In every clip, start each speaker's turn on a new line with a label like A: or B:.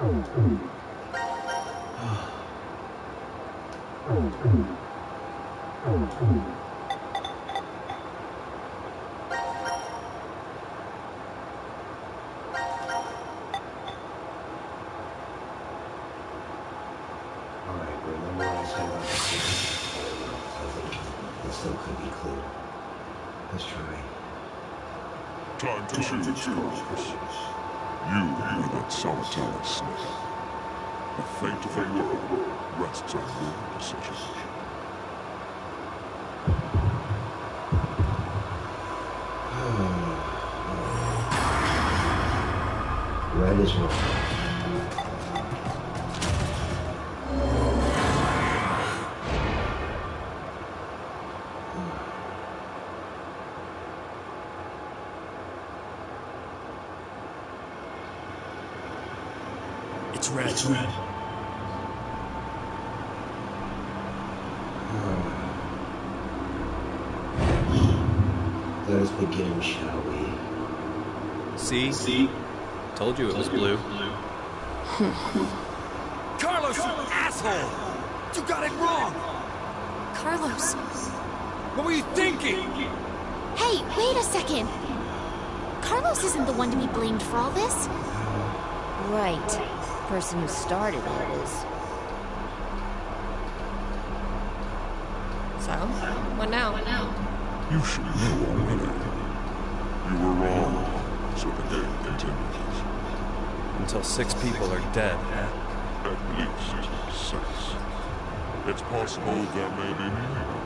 A: Remember what I said about the secret? I think it still could be clear. Let's try.
B: Time to choose, Carlos. You are that solitary snake. The fate of the world rests on your decision.
A: Red is wrong.
C: It's red. It's red.
A: Let us begin, shall we?
D: See? Told you it was blue.
C: Carlos, you asshole! You got it wrong!
E: Carlos.
C: What were you thinking?
E: Hey, wait a second. Carlos isn't the one to be blamed for all this.
F: Right. Person who started it is.
E: So, what now?
B: You should know already. You were wrong, so the game continues.
D: Until 6 people are dead.
B: At least 6. It's possible there may be more.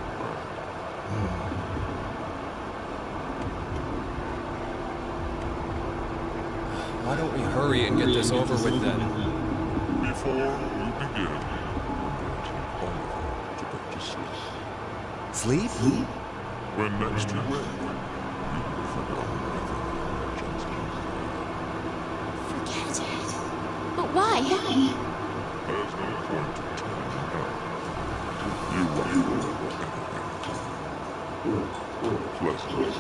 D: Why don't we hurry and get this over with then?
B: Before you begin, I'm going to Oliver to go to sleep.
C: Sleep?
B: When next you wake, you will forget everything that just
E: Forget it. But why?
B: There's no point in telling you now. You won't remember anything. Pleasant dreams.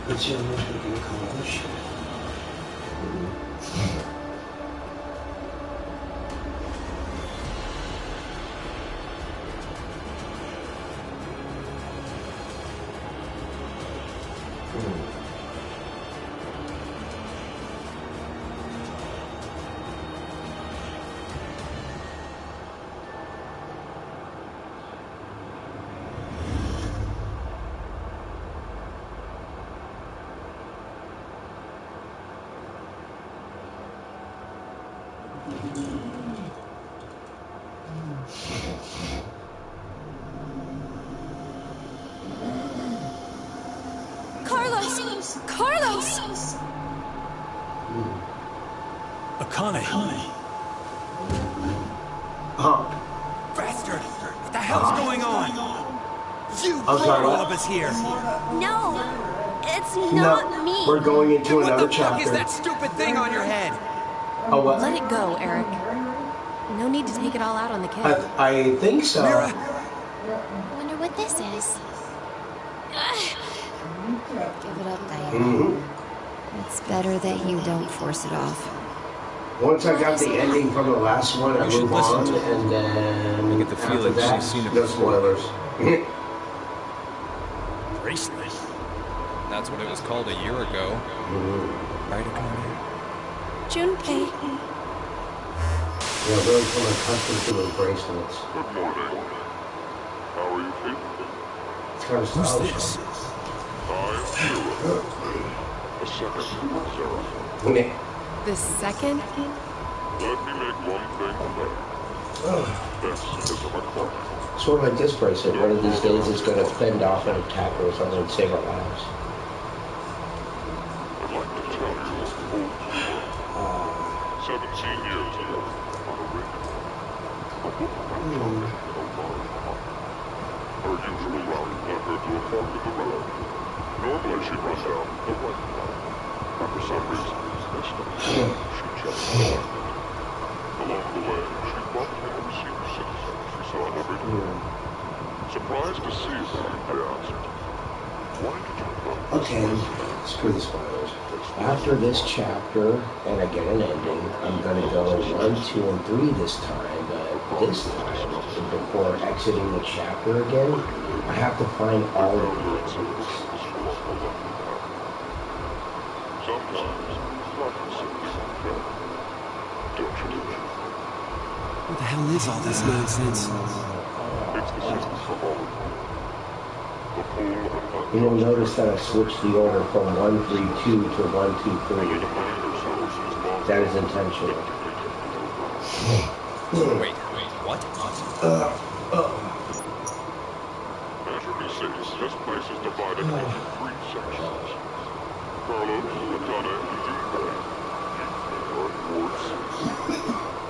A: What's your most we can accomplish?
E: Carlos!
C: Akane. Bastard! What the hell's going on? You brought all of us here.
E: No, it's not me.
A: We're going into
C: What
A: another
C: the fuck
A: chapter.
C: is that stupid thing on your head?
A: Oh, what?
E: Let it go, Eric. No need to take it all out on the kid.
A: I think so.
C: Mira.
E: Wonder what this is.
F: Give it up, Diana. It's better that you don't force it off.
A: Once I got the ending from the last one, I move on, and then
D: I get the feeling
A: after that,
D: she's seen it
A: no
D: before.
A: spoilers.
C: Bracelet.
D: That's what it was called a year ago. Right, Akane?
E: Junpei.
A: Yeah, really become accustomed to those bracelets.
B: Good morning. How are you feeling?
A: It's kind of
C: Who's
A: stylish.
C: this?
B: I'm Hero. The second Seraphim.
A: Okay.
E: The second?
B: Let me make one thing clear. This is a requirement.
A: Sort of like this bracelet. One of these days it's going to fend off an attack or something and save our lives.
B: I'd like to tell you, old 17 years ago, on a ring. A woman her usual route led her to a fork in the road. Normally she'd run down the right path. But for some reason, this time, she checked the left. Along the way, she bumped into a senior citizen she saw every day. Surprised to see her, I asked, why did you come?
A: Okay, screw the spoilers. After this chapter, and I get an ending, I'm going to go 1, 2, and 3 this time, but this time, before exiting the chapter again, I have to find all of the answers.
C: What the hell is all this nonsense?
A: And you'll notice that I switched the order from 132 to 123. That is intentional.
D: Wait, what?
B: As you can see, this place is divided into 3 sections. Carlos, Latana, and Juniper. You are in Ward 6.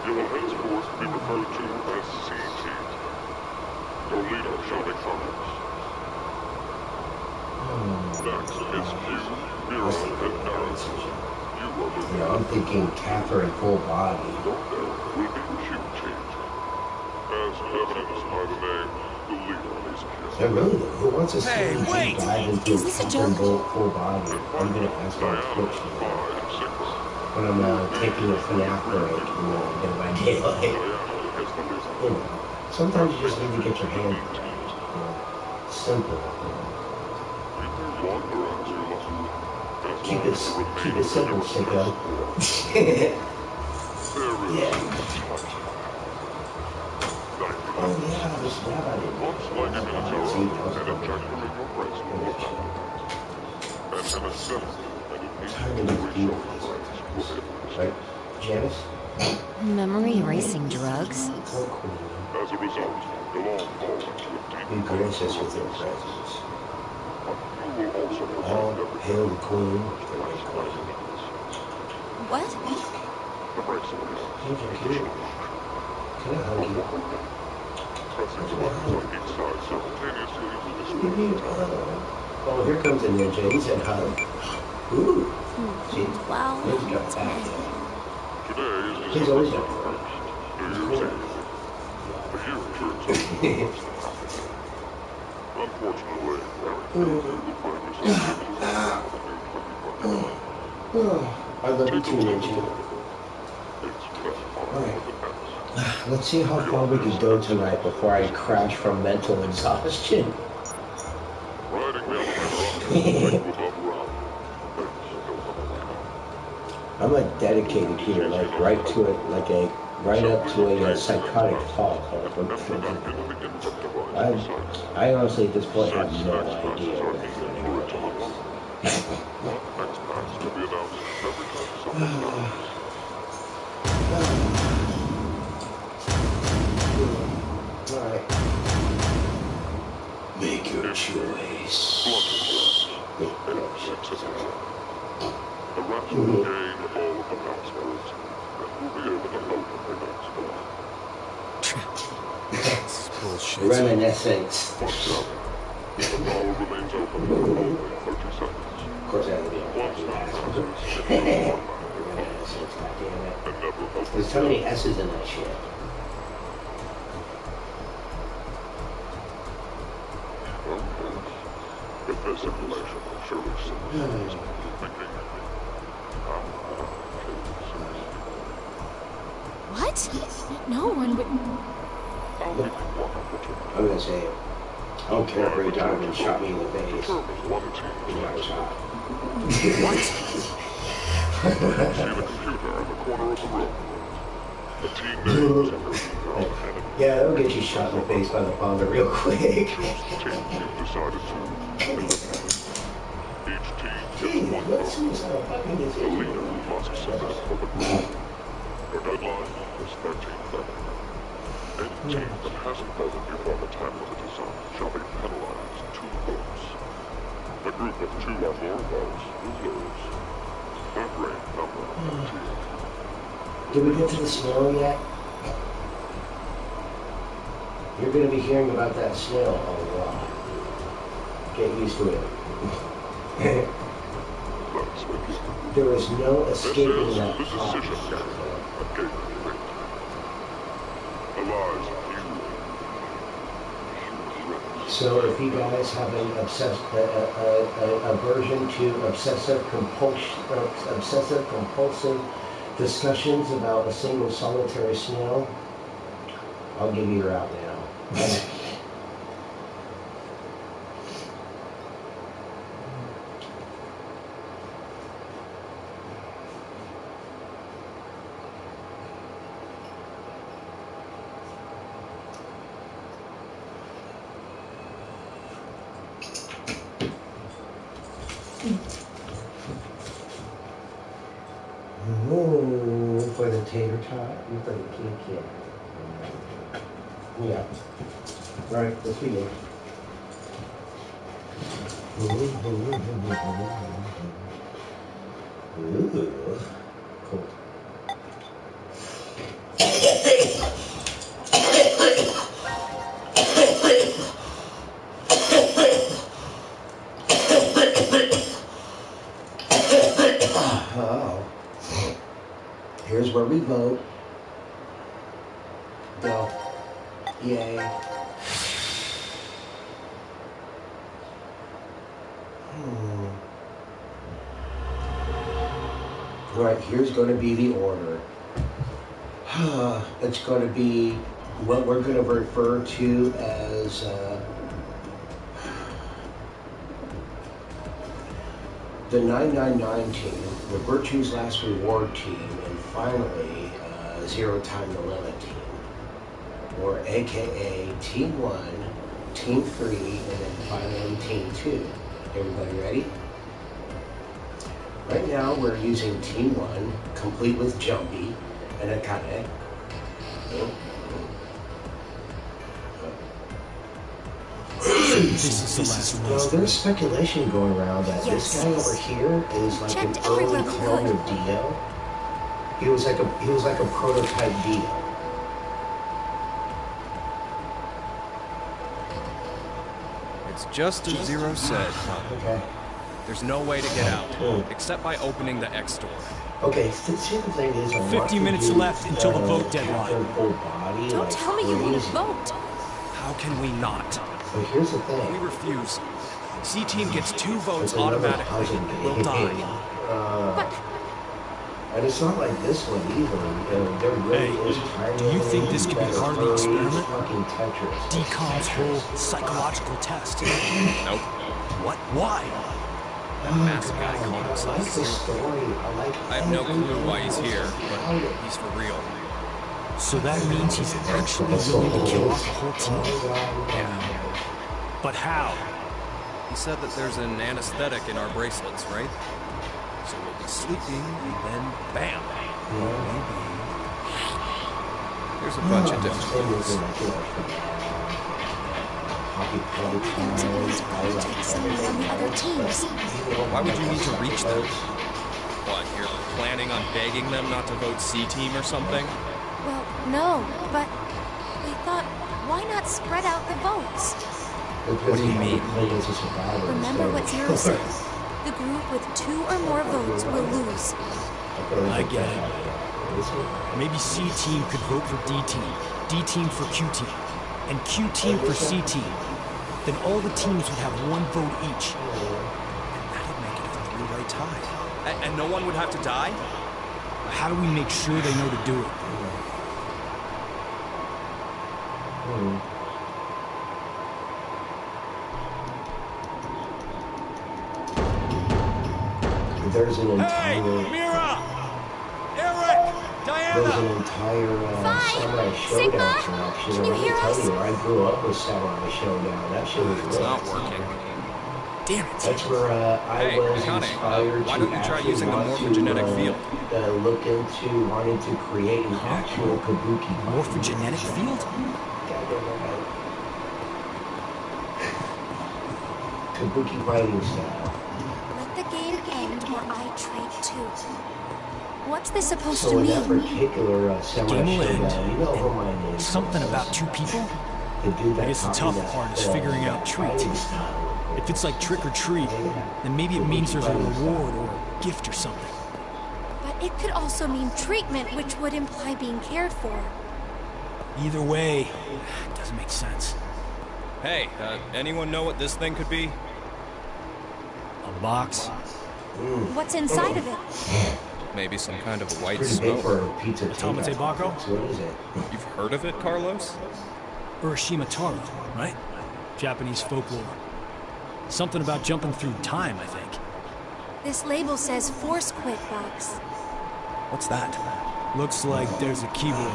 B: You will henceforth be referred to as CT. Your leader shall be Carlos. Next is you, Mira, and Aaron. You are the
A: Yeah, I'm thinking Catherine full body.
B: will be Q change. As evidenced by the name, the leader is Q.
A: Yeah, really though, who wants to see
C: Hey,
A: me
C: wait!
A: dive into
E: Is this a
A: Catherine
E: joke?
A: full body? I'm gonna ask my Twitch when I'm taking a FNAF break, get my daylight. Sometimes you just need to get your hand simple. Keep it simple, sicko. Yeah. Oh yeah, this rabbi timing is beautiful. Right, Janice?
F: Memory erasing drugs?
A: Poor queen.
B: As a result, you'll all fall into a
A: Be
B: deep
A: gracious with your presence.
B: You will also
A: All
B: protect
A: hail the queen, the great queen.
E: What?
B: the bracelet.
A: Hey, Jackie. Can I hug you?
B: Pressing the buttons on each side simultaneously will display
A: Oh, here comes a ninja. He said hug. Ooh. See?
E: Wow.
A: He's got that.
B: Today is
A: He's
B: December
A: always got
B: 31st, New Year's Eve. The year turns over. Unfortunately, will find yourself
A: I love you too, ninja. Alright. Let's see how far we can go tonight before I crash from mental exhaustion.
B: Riding the elevator up above ground.
A: I'm like dedicated here, like right up to a psychotic thought. I honestly at this point have no idea where I'm going to go next.
B: Next pass will be announced every time someone
A: Alright. Make your choice.
B: A raptor will gain all of the passwords and will be able to open the next door.
C: This is bullshit.
A: Reminiscence.
B: The door remains open for only 30 seconds.
A: Of course, that would be a
B: Once
A: fucking
B: that
A: password.
B: passes, it will
A: Reminiscence, goddammit.
B: and never open.
A: There's so many S's in that shit.
B: If this information will surely save thinking,
E: What? No one would.
A: I'm gonna say, I don't care if Ray Donovan shot me in the face. He got shot.
B: What? See the computer in the corner of the room. The team names
A: Yeah, that'll get you shot in the face by the Fonda real quick.
B: team you've decided to. Each team gets one
A: Let's
B: vote.
A: see how fucking this
B: The
A: is.
B: leader must submit for the group. Your deadline is 13 February. Any team that hasn't voted before the time limit is up shall be penalized 2 votes. A group of 2 or more votes will lose. That rate number 15.
A: Did we get to the snail yet? You're going to be hearing about that snail a lot. Get used to it.
B: Let's begin.
A: There is no escaping that
B: This is
A: plot.
B: Decision Game, a game of fate. Eliza,
A: So if you guys have an aversion to obsessive compulsive discussions about a single solitary snail, I'll give you your out now. Ooh, for the tater tot and for the kid. Yeah. Right, let's begin. Ooh, cool. Oh. Here's where we vote. Go. Yay. Right, here's going to be the order. It's going to be what we're going to refer to as the 999 team, the Virtue's Last Reward team, and finally Zero Time to Limit team, or AKA Team 1, Team 3, and then finally Team 2. Everybody ready? Right now we're using Team 1, complete with Jumpy and Akane. Well, there's speculation going around that this guy over here is like an early clone of Dio. He was like a prototype Dio.
D: It's just as Zero said, huh?
A: Okay.
D: There's no way to get out, except by opening the X door.
A: Okay, see the thing is,
C: 50 minutes left until the vote deadline.
E: Don't tell me you want to vote.
D: How can we not?
A: But here's the
D: We
A: thing.
D: refuse. C-Team gets 2 votes automatically. We'll die.
A: And it's not like this one either. There really is tiny.
C: Do you think this could be part of the experiment?
A: Fucking Tetris.
C: Decom's whole psychological test.
D: Nope.
C: What? Why?
D: That masked guy called
A: I
D: himself
A: like the
D: Zero.
A: story.
D: I have no clue why he's here, but he's for real.
C: So that means he's actually willing to kill off the whole team?
D: Yeah.
C: But how?
D: He said that there's an anesthetic in our bracelets, right? So we'll be sleeping, and then bam! Maybe. There's a bunch of different clues.
E: They're willing to protect someone on the other teams.
D: Why would you need to reach them? What, you're planning on begging them not to vote C-Team or something?
E: Well, no, but we thought, why not spread out the votes?
D: What do you mean?
E: Remember what Zero said? The group with 2 or more votes will lose.
C: I get it. Maybe C-Team could vote for D-Team, D-Team for Q-Team, and Q-Team for C-Team. Then all the teams would have 1 vote each.
D: That'd make it a 3-way tie. And no one would have to die?
C: How do we make sure they know to do it?
A: There's an
C: Hey,
A: entire...
C: Mira! Eric!
A: There's an
C: Diana!
A: entire Samurai
E: Sigma?
A: Showdown collection.
E: Can you
A: I'm
E: hear
A: gonna
E: us?
A: tell you, I grew up with Samurai Showdown. That shit was
D: It's
A: great.
D: not working.
C: Damn it.
A: That's where I
D: Hey,
A: was
D: Akane,
A: inspired
D: why
A: to
D: don't you try
A: actually
D: using the
A: want to
D: morphogenetic field?
A: look into wanting to create an actual kabuki fight.
C: Morphogenetic field?
A: Goddamn right. Kabuki fighting style.
E: Let the game end or I trade too. What's this supposed
A: So
E: to
A: in that
E: mean?
A: particular
C: Game will end.
A: semi-showdown, you know who my name
C: Something
A: was.
C: about two people?
A: The dude that
C: I guess the
A: taught
C: tough
A: me that,
C: part is figuring out treat.
A: fighting style.
C: If it's like trick or treat, then maybe it means there's a reward or a gift or something.
E: But it could also mean treatment, which would imply being cared for.
C: Either way, it doesn't make sense.
D: Hey, anyone know what this thing could be?
C: A box?
E: What's inside of it?
D: Maybe some kind of white
A: Pretty big
D: smoke.
A: for a pizza
C: Tamate
A: takeout.
C: Bako?
A: So what is it?
D: You've heard of it, Carlos?
C: Urashima Taro, right? Japanese folklore. Something about jumping through time, I think.
E: This label says Force Quit Box.
D: What's that?
C: Looks like there's a keyboard.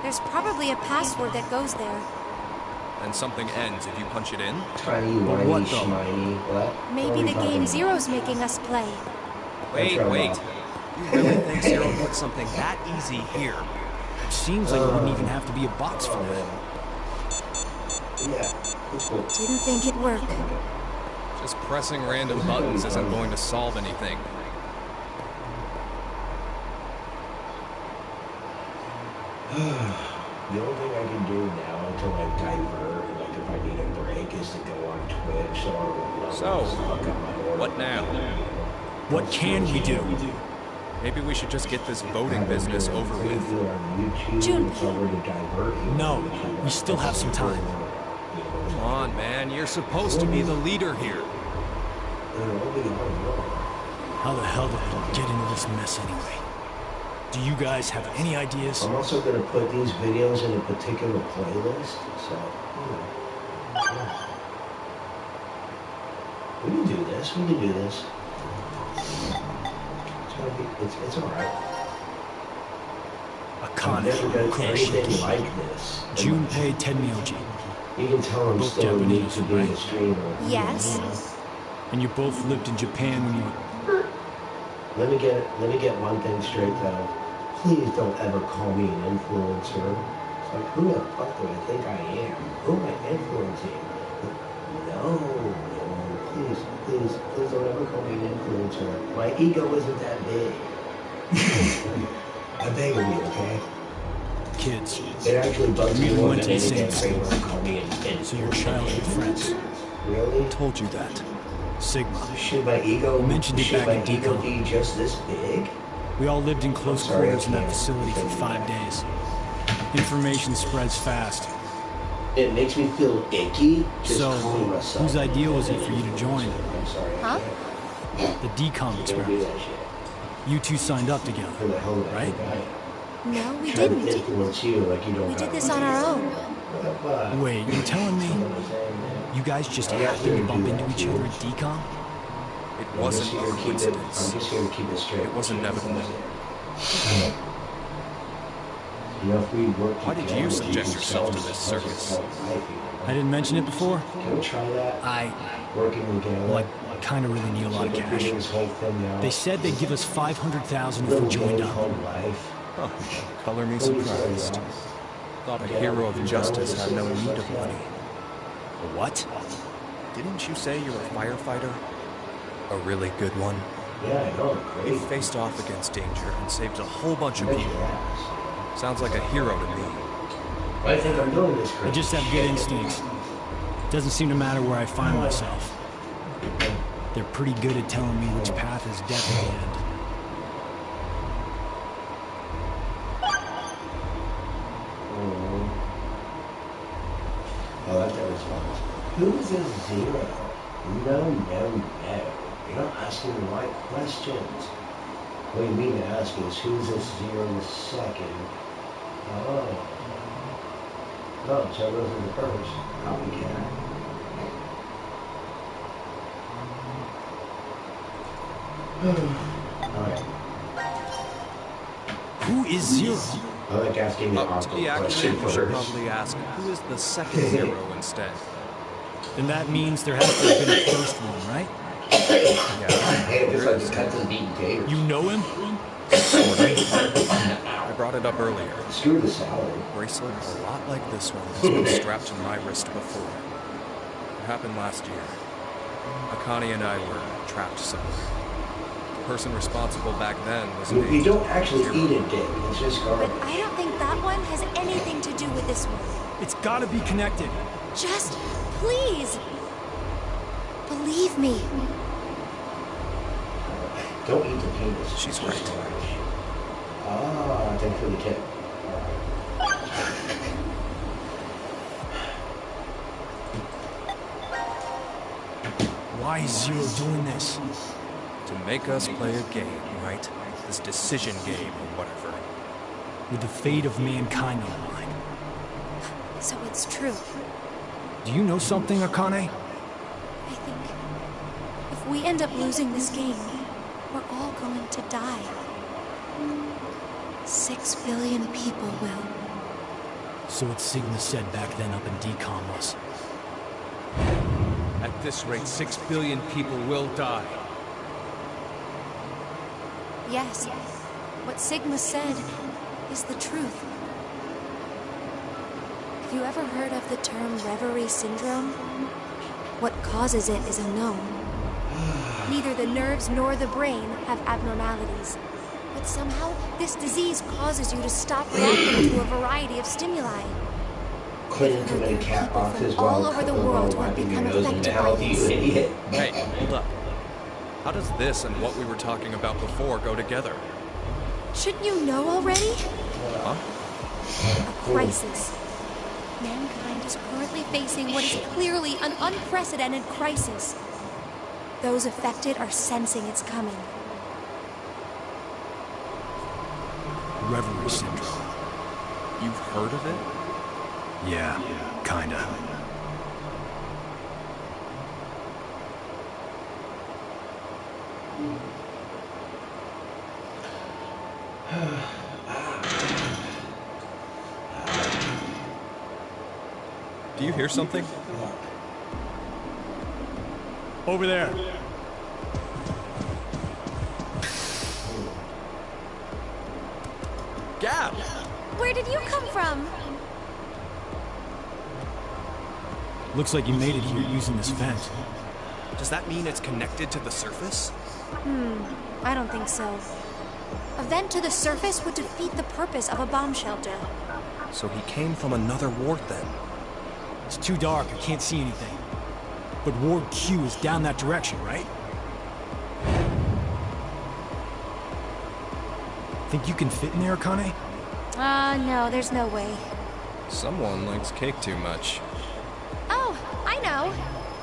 E: There's probably a password that goes there.
D: And something ends if you punch it in?
A: Tiny,
C: But
A: whiny,
C: what though?
A: shiny, what?
E: Maybe the game Zero's making us play.
D: Wait. You really think Zero put something that easy here?
C: It seems like it wouldn't even have to be a box for that.
A: Yeah, it's cool.
E: Didn't think it'd work.
D: Just pressing random buttons isn't going to solve anything.
A: The only thing I can do now to like divert, like if I need a break, is to go on Twitch or
D: So, what now?
C: What can we do?
D: Maybe we should just get this voting business over with.
E: June.
C: No, we still have some time.
D: Come on, man. You're supposed to be the leader here.
C: How the hell did we get into this mess anyway? Do you guys have any ideas?
A: I'm also going to put these videos in a particular playlist, so, we can do this, It's alright. I've never done anything
C: Akane,
A: like this.
C: Junpei Tenmyoji,
A: You can tell I'm
C: Both
A: still new
C: Japanese,
A: to being
C: right?
A: a streamer.
E: Yes.
C: and you both lived in Japan when you were...
A: Let me get one thing straight though. Please don't ever call me an influencer. It's like, who the fuck do I think I am? Who am I influencing? No, please don't ever call me an influencer. My ego isn't that big. I beg of you, okay?
C: kids.
A: It actually bugs
C: You
A: me
C: even
A: more
C: went
A: than
C: to the
A: anything
C: same
A: if they call me an influencer.
C: So your childhood friends.
A: Really?
C: Told you that. Sigma.
A: Should my ego,
C: You mentioned it
A: should
C: back
A: my
C: in
A: ego
C: decon.
A: be just this big?
C: We all lived in close
A: Sorry,
C: quarters in that
A: I can't.
C: facility for 5 days. Information spreads fast.
A: It makes me feel icky just
C: So,
A: calling myself.
C: whose idea was it for you to join?
A: I'm sorry.
E: Huh?
C: The decom
A: I can't do
C: experiment.
A: that shit.
C: You two signed up
A: Who
C: together,
A: the hell did I
C: right?
A: think I am?
E: No, we
A: Trying to
E: didn't.
A: influence you like you don't
E: We
A: have
E: did this on our own.
A: What?
C: Wait, you're telling me
A: What am I saying, man?
C: you guys just
A: I'm not
C: happened to
A: here
C: bump
A: do
C: into
A: that
C: each
A: to
C: other
A: you.
C: at decom?
D: It
A: I'm
D: wasn't
A: just
D: a
A: here to keep it-
D: coincidence.
A: I'm just here to keep it straight.
D: It was inevitable.
A: You know, if we work
D: Why did you
A: together,
D: subject
A: can
D: yourself to
A: solve-
D: this
A: solve
D: circus?
A: life, you know?
C: I didn't mention it before.
A: Can we try that? Working together.
C: Well, I kind of really need a lot of
A: Like,
C: cash.
A: figuring this whole thing out.
C: They said they'd give us 500,000 if we
A: Little
C: joined
A: game
C: up.
A: called life.
D: Huh. Color me
A: What do you say,
D: surprised.
A: Ross?
D: Thought a hero of justice had no need of money.
C: What?
D: Didn't you say you're a firefighter? A really good one?
A: Yeah, I know.
D: You
A: Great.
D: faced off against danger and saved a whole bunch of
A: Bet
D: people.
A: your ass.
D: Sounds like a hero to me.
A: I think I'm doing this
C: I
A: great.
C: just have good instincts. Doesn't seem to matter where I find myself. They're pretty good at telling me which path is death at the end.
A: Oh, that was fun. Who's a zero? No. You're not asking the right questions. What you mean to ask is who's a 0 second? Oh. No, so those are the first. Copycat. Alright.
C: Who is Zero?
A: I like asking the
D: To
A: awkward
D: be accurate,
A: question
D: you should
A: first.
D: probably ask, who is the second hero instead?
C: Then that means there has to have been a first one, right?
A: Hey, just like the cuts and beaten taters.
C: You know him?
D: Sort of. I brought it up earlier.
A: Screw the salad.
D: Bracelet a lot like this one has been strapped to my wrist before. It happened last year. Akane and I were trapped somewhere. The person responsible back then was an
A: You don't
D: agent.
A: actually eat it, Dick. It's just
E: But
A: garbage.
E: I don't think that one has anything to do with this one.
C: It's gotta be connected.
E: Just, please. Believe me.
A: Don't eat the penis.
D: She's
A: It's
D: right.
A: just garbage. Ah, thanks for the tip.
C: Why is Zero doing this?
D: To make us play a game, right? This decision game or whatever.
C: With the fate of mankind on the line.
E: So it's true.
C: Do you know something, Akane?
E: I think if we end up losing this game, we're all going to die. 6 billion people will.
C: So what Sigma said back then up in decom was.
G: At this rate, 6 billion people will die.
E: Yes, what Sigma said is the truth. Have you ever heard of the term reverie syndrome? What causes it is unknown. Neither the nerves nor the brain have abnormalities. But somehow, this disease causes you to stop reacting to a variety of stimuli.
A: Clinton and cat boxes
E: all
A: while
E: over the world who have
A: wiping your
E: become
A: nose and
E: affected by
A: mouth, you
E: this.
A: idiot.
D: Hey, hold up. How does this and what we were talking about before go together?
E: Shouldn't you know already?
D: Huh?
E: A crisis. Mankind is currently facing what is clearly an unprecedented crisis. Those affected are sensing it's coming.
C: Reverie syndrome.
D: You've heard of it?
C: Yeah, kinda.
D: Do you hear something?
C: Over there.
D: Gab!
E: Where did you come from?
C: Looks like you made it here using this vent.
D: Does that mean it's connected to the surface?
E: I don't think so. A vent to the surface would defeat the purpose of a bomb shelter.
D: So he came from another ward then.
C: It's too dark, I can't see anything. But Ward Q is down that direction, right? Think you can fit in there, Akane?
E: No, there's no way.
D: Someone likes cake too much.
E: Oh, I know.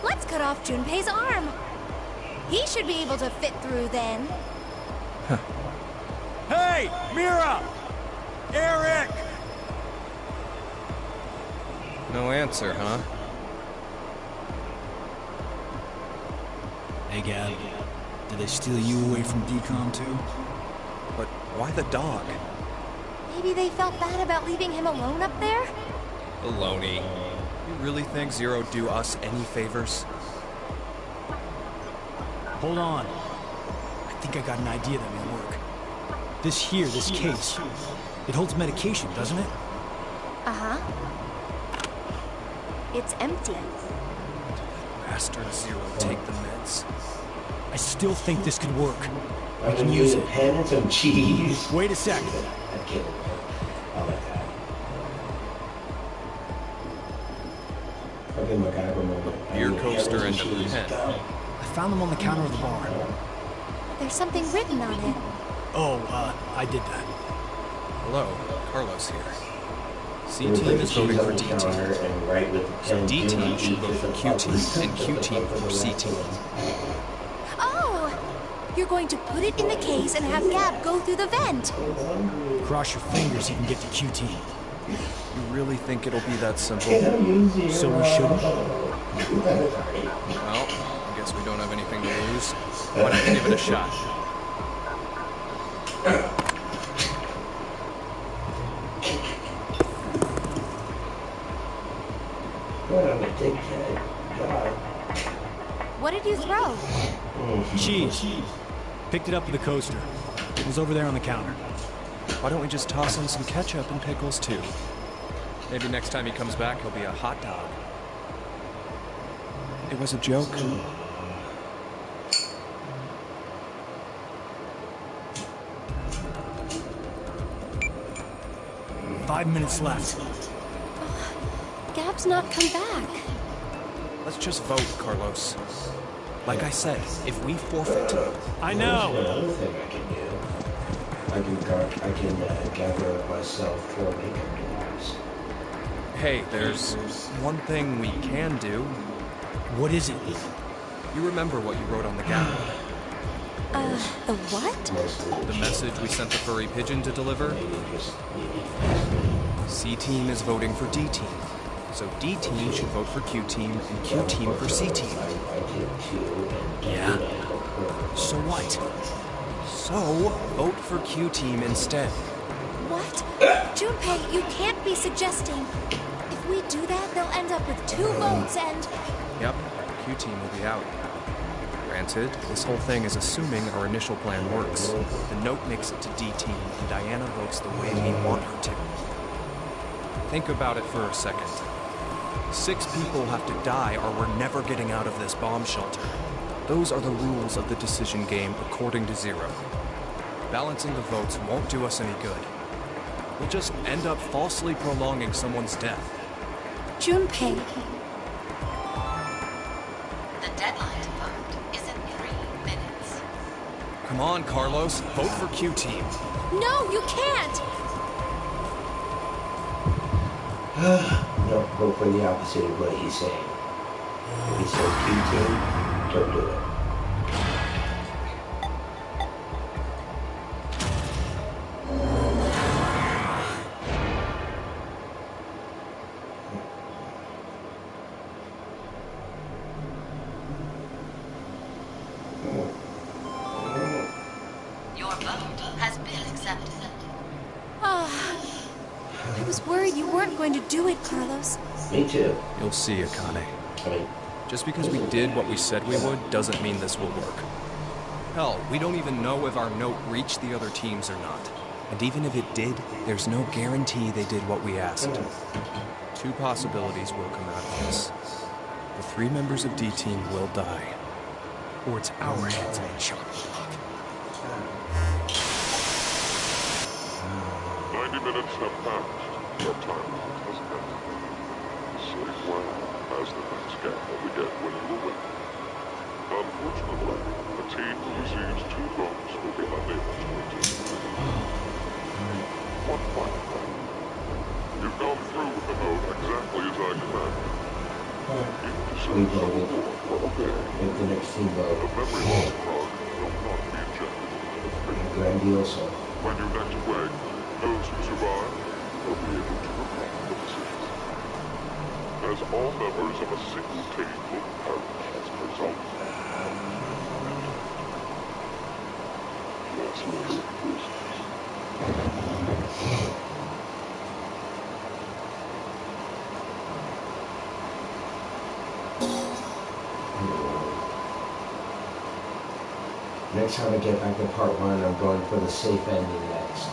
E: Let's cut off Junpei's arm. He should be able to fit through then.
C: Hey, Mira! Eric!
D: No answer, huh?
C: Hey, Gab. Did they steal you away from decom too?
D: But why the dog?
E: Maybe they felt bad about leaving him alone up there?
D: Baloney. You really think Zero do us any favors?
C: Hold on. I think I got an idea that may work. This case, it holds medication, doesn't it?
E: Uh-huh. It's empty.
D: Bastard Zero take the meds.
C: I still think this could work.
A: I can use a pen and some cheese.
C: Wait a sec.
A: I'd kill it. I like that. Okay, my guy, remember.
D: Beer coaster and a pen.
C: I found them on the counter of the bar.
E: There's something written on it.
C: Oh, I did that.
D: Hello, Carlos here. C-Team is voting for D-Team. So D-Team should vote for Q-Team, and Q-Team for C-Team.
E: Oh! You're going to put it in the case and have Gab go through the vent.
C: Cross your fingers you can get to Q-Team.
D: You really think it'll be that simple?
C: So we shouldn't.
D: Well, I guess we don't have anything to lose. Why not give it a shot?
A: What a dickhead. God.
E: What did you throw?
C: Cheese. Picked it up with the coaster. It was over there on the counter.
D: Why don't we just toss in some ketchup and pickles too? Maybe next time he comes back, he'll be a hot dog. It was a joke.
C: 5 minutes left.
E: Gab's not come back.
D: Let's just vote, Carlos. Like I said, if we forfeit...
C: I
A: There's
C: know!
A: another thing I can do. I can gather myself 4 makeup devices.
D: Hey, there's one thing we can do.
C: What is it?
D: You remember what you wrote on the gap?
E: The what?
D: The message we sent the furry pigeon to deliver? C-Team is voting for D-Team. So D-Team should vote for Q-Team, and Q-Team for C-Team.
C: Yeah? So what?
D: So, vote for Q-Team instead.
E: What? Junpei, you can't be suggesting. If we do that, they'll end up with 2 votes and...
D: Yep, Q-Team will be out. Granted, this whole thing is assuming our initial plan works. The note makes it to D-Team, and Diana votes the way we want her to. Think about it for a second. 6 people have to die or we're never getting out of this bomb shelter. Those are the rules of the decision game according to Zero. Balancing the votes won't do us any good. We'll just end up falsely prolonging someone's death.
E: Junpei,
H: The deadline to vote is in 3 minutes.
D: Come on, Carlos, vote for Q-Team.
E: no, you can't!
A: No, go for the opposite of what he's saying. If he says Q-Team, don't do it.
H: Your vote has been accepted.
E: I was worried you weren't going to do it, Carlos.
A: Me too.
D: You'll see, Akane.
A: I mean,
D: Just because we did what we said we would doesn't mean this will work. Hell, we don't even know if our note reached the other teams or not. And even if it did, there's no guarantee they did what we asked. 2 possibilities will come out of this. The 3 members of D-Team will die. Or it's our heads on the chopping block.
B: 90 minutes have passed. Our time has ended. Sleep well, as the next gap that we get when you win. Unfortunately, a team who receives 2 votes will be unable to continue. One final thing. You've gone through with the vote exactly as I commanded.
A: we voted. If the next team
B: The
A: vote,
B: memory loss drug will not be injected.
A: grandioso.
B: When you next wake, those who survive will be able to recall the decisions. As all members of a single team will perish as a result. Yes, Lord.
A: Next time I get back to part 1, I'm going for the safe ending next.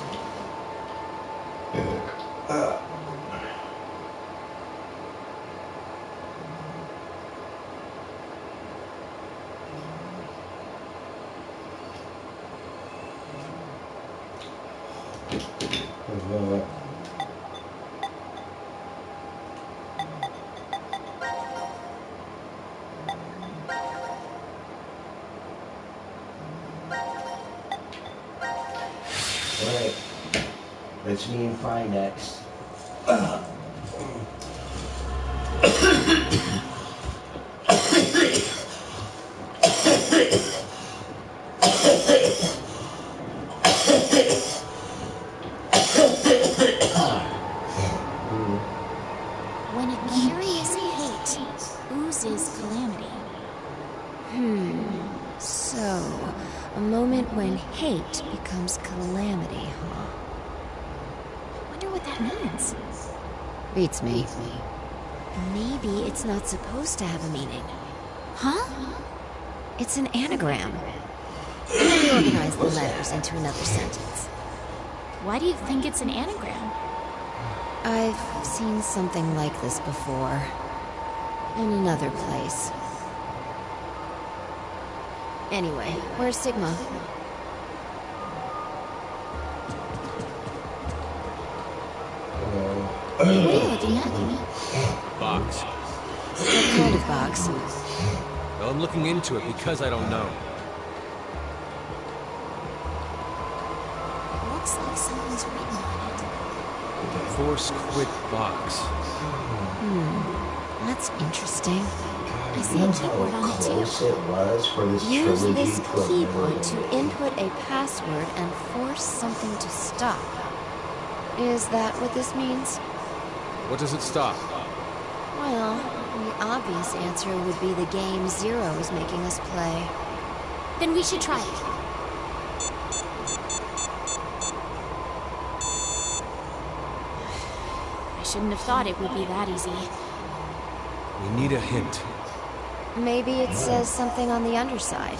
A: Alright, let's me and Fi next.
F: When a curious hate oozes calamity. So, a moment when hate becomes calamity, huh? Wonder what that means. Beats me. Maybe it's not supposed to have a meaning. Huh? It's an anagram. Reorganize the letters into another sentence.
I: Why do you think it's an anagram?
F: I've seen something like this before. In another place. Anyway, where's Sigma?
I: What are you looking at?
D: Box.
F: What kind of box?
D: Well, I'm looking into it because I don't know.
I: Looks like someone's written on it.
D: Force quit box.
F: That's interesting.
I: I see a keyboard on it
A: Close
I: too.
A: it was for this
F: Use
A: trilogy
F: this
A: to
F: keyboard
A: avoid.
F: to input a password and force something to stop. Is that what this means?
D: What does it stop?
F: Well, the obvious answer would be the game Zero is making us play.
I: Then we should try it. I shouldn't have thought it would be that easy.
D: We need a hint.
F: Maybe it says something on the underside.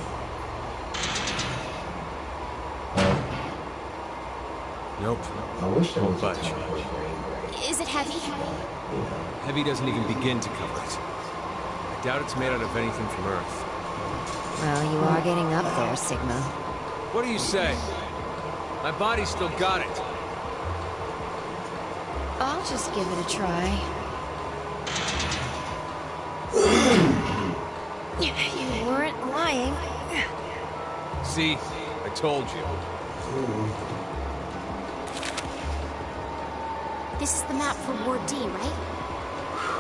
D: Nope.
A: I wish there was a
D: Budge.
A: time for brain break.
I: Is it heavy?
D: Heavy doesn't even begin to cover it. I doubt it's made out of anything from Earth.
F: Well, you are getting up there, Sigma.
D: What do you say? My body's still got it.
F: I'll just give it a try. You weren't lying.
D: See? I told you.
I: This is the map for Ward D, right?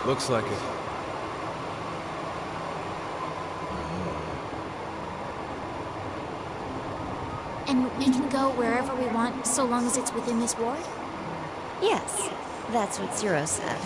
D: Looks like it.
I: And we can go wherever we want, so long as it's within this ward?
F: Yes, that's what Zero said.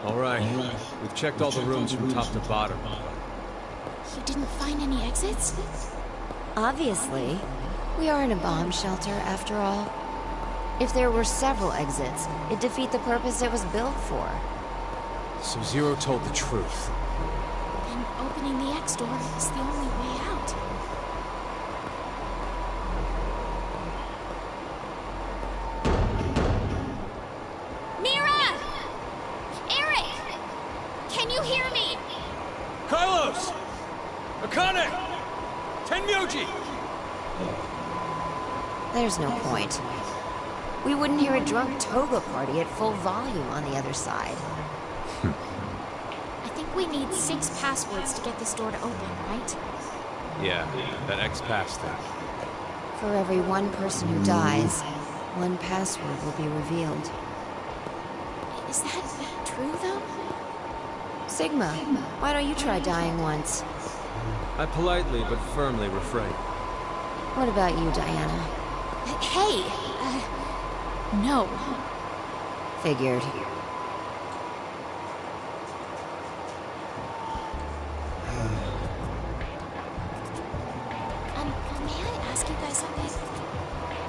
D: All right. We've checked all the rooms from top to bottom.
I: You didn't find any exits?
F: Obviously. We are in a bomb shelter, after all. If there were several exits, it'd defeat the purpose it was built for.
D: So Zero told the truth.
I: Then opening the X door is the only way out. Mira! Eric! Can you hear me?
D: Carlos! Akane! Tenmyoji!
F: There's no point. We wouldn't hear a drunk toga party at full volume on the other side.
I: I think we need 6 passwords to get this door to open, right?
D: Yeah, that X-Pass thing.
F: For every one person who dies, one password will be revealed.
I: Is that true, though?
F: Sigma, why don't you try dying once?
D: I politely but firmly refrain.
F: What about you, Diana?
I: Hey! No.
F: Figured.
I: May I ask you guys something?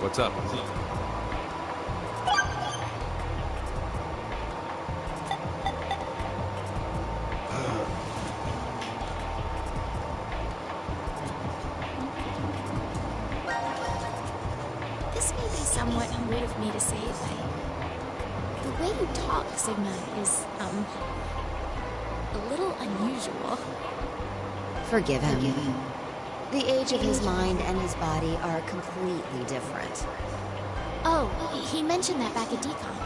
D: What's up?
I: This may be somewhat rude of me to say, but the way you talk, Sigma, is, a little unusual.
F: Forgive him. The age of his mind and his body are completely different.
I: Oh, he mentioned that back at Decon.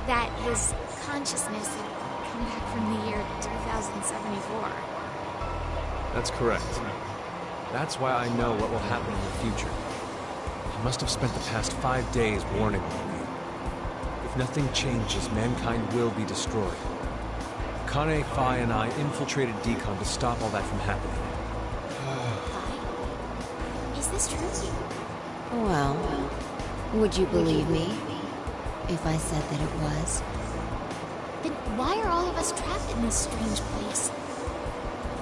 I: That his consciousness had come back from the year 2074.
D: That's correct. That's why I know what will happen in the future. He must have spent the past 5 days warning me. If
G: nothing changes, mankind will be destroyed. Kane, Phi, and I infiltrated Decon to stop all that from happening.
I: Phi? Is this true?
F: Well, would you believe me if I said that it was?
I: Then why are all of us trapped in this strange place?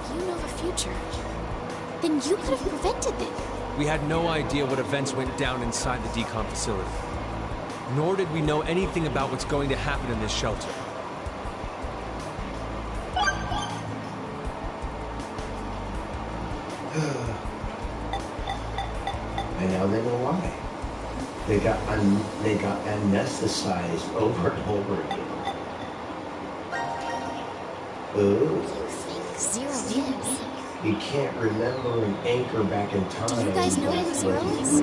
I: If you know the future, then you could have prevented it.
G: We had no idea what events went down inside the Decon facility. Nor did we know anything about what's going to happen in this shelter.
A: And now they know why. They got anesthetized over and over again. Ooh.
I: Zero is.
A: You can't remember an anchor back in time.
I: Do you guys know who Zero is?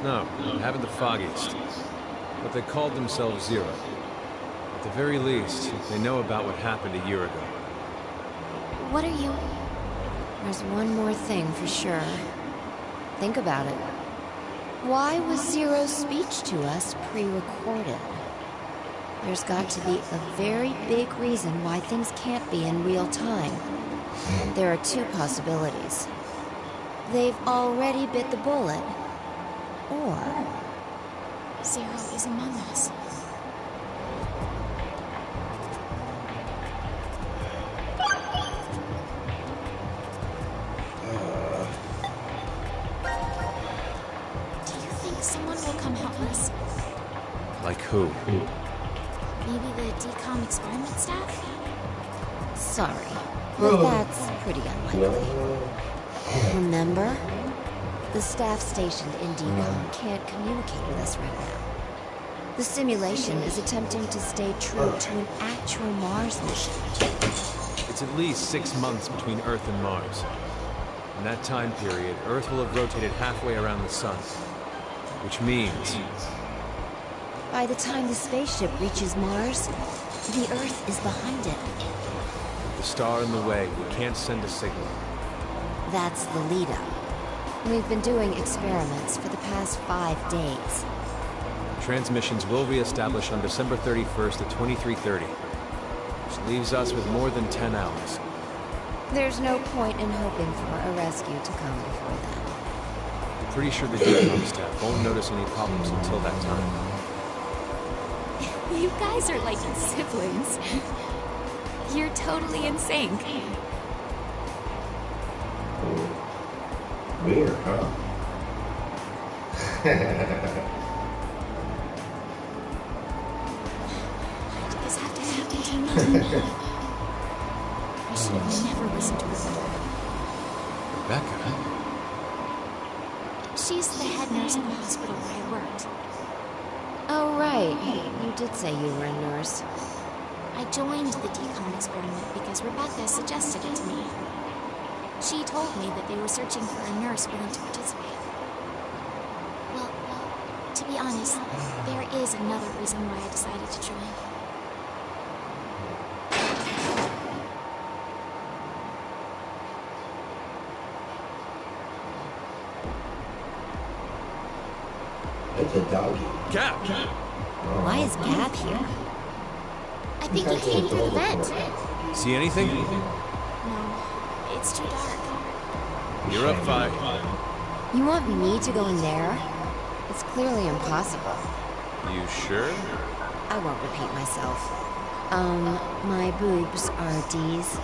G: No, I haven't the foggiest. But they called themselves Zero. At the very least, they know about what happened a year ago.
I: What are you?
F: There's one more thing for sure. Think about it. Why was Zero's speech to us pre-recorded? There's got to be a very big reason why things can't be in real time. There are two possibilities. They've already bit the bullet, or
I: Zero is among us. Do you think someone will come help us?
G: Like who?
I: Maybe the decom experiment staff?
F: sorry, but that's pretty unlikely. Remember? The staff stationed in Decon can't communicate with us right now. The simulation is attempting to stay true to an actual Mars mission.
G: It's at least 6 months between Earth and Mars. In that time period, Earth will have rotated halfway around the Sun. Which means...
F: by the time the spaceship reaches Mars, the Earth is behind it.
G: with the star in the way, we can't send a signal.
F: That's the lead-up. We've been doing experiments for the past 5 days.
G: Transmissions will re-establish on December 31st at 23:30. Which leaves us with more than 10 hours.
F: There's no point in hoping for a rescue to come before then.
G: I'm pretty sure the decom staff won't notice any problems until that time.
I: You guys are like siblings. You're totally in sync.
A: Weird, huh?
I: Why did this have to happen to me? I should have never listened to her.
G: Rebecca?
I: She's the head nurse at the hospital where I worked.
F: Oh, right. You did say you were a nurse.
I: I joined the decom experiment because Rebecca suggested it to me. She told me that they were searching for a nurse willing to participate. Well, to be honest, there is another reason why I decided to join.
A: It's a doggy.
G: Cap!
F: Why is Gab here?
I: I think he came through the vent.
G: See anything?
I: No, it's too dark.
G: You're up, 5.
F: You want me to go in there? It's clearly impossible.
G: You sure?
F: I won't repeat myself. My boobs are D's.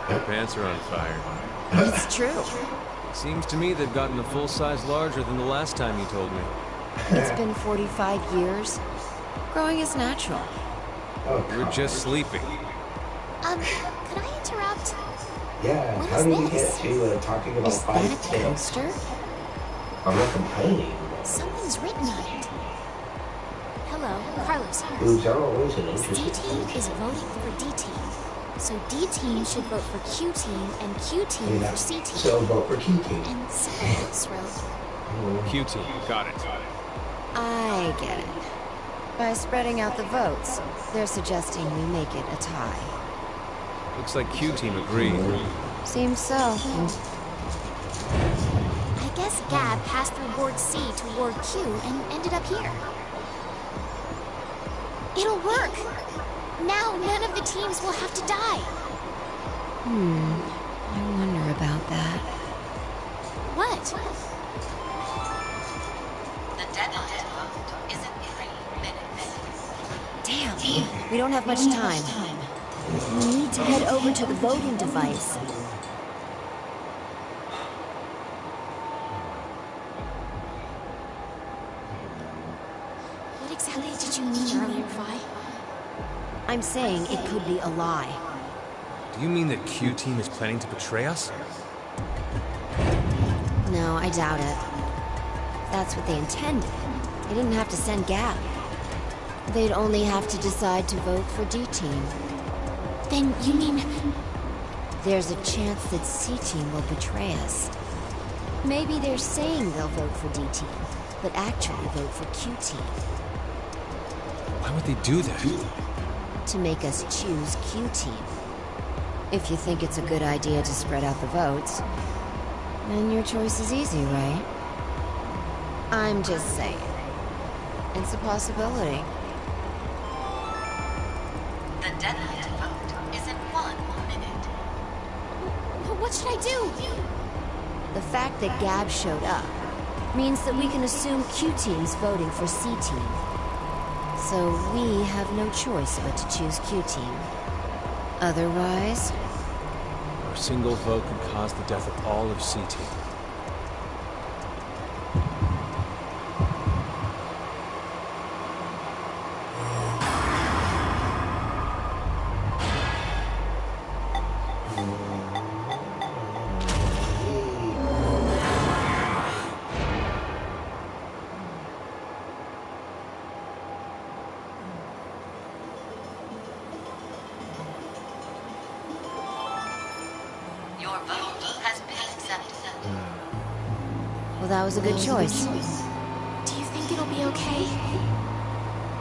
G: Your pants are on fire.
F: It's true.
G: Seems to me they've gotten a full size larger than the last time you told me.
F: It's been 45 years. Growing is natural.
G: You're just sleeping.
I: Could I interrupt?
A: Yeah,
I: What
A: how
I: is
A: did we
I: this?
A: get to talking about
F: Is that a
A: 5'10"?
F: poster?
A: I'm not complaining.
I: Something's written on it. Hello, Carlos here.
A: Boobs are always an interesting
I: C-Team
A: thing.
I: is voting for D-Team. So D-Team should vote for Q-Team and Q-Team
A: Yeah,
I: for C-Team.
A: so vote for Q-Team.
I: And someone else wrote,
G: Q-Team, got it.
F: I get it. By spreading out the votes, they're suggesting we make it a tie.
G: Looks like Q-Team agreed.
F: Seems so.
I: I guess Gab passed through Ward C to Ward Q and ended up here. It'll work! Now none of the teams will have to die!
F: I wonder about that.
I: What?
H: The deadline to vote is in 3 minutes.
F: Damn, we don't have much time. We need to head over to the voting device.
I: What exactly did you mean earlier, Vi?
F: I'm saying it could be a lie.
G: Do you mean that Q Team is planning to betray us?
F: No, I doubt it. That's what they intended. They didn't have to send Gab. They'd only have to decide to vote for D-Team.
I: Then you mean...
F: There's a chance that C-Team will betray us. Maybe they're saying they'll vote for D-Team, but actually vote for Q-Team.
G: Why would they do that?
F: To make us choose Q-Team. If you think it's a good idea to spread out the votes, then your choice is easy, right? I'm just saying. It's a possibility.
H: The deadline to vote is in 1 minute.
I: What should I do?
F: The fact that Gab showed up means that we can assume Q-Team's voting for C-Team. So we have no choice but to choose Q-Team. Otherwise...
G: Our single vote could cause the death of all of C-Team.
H: Your vote has been accepted.
F: Well, that was a good choice.
I: Do you think it'll be okay?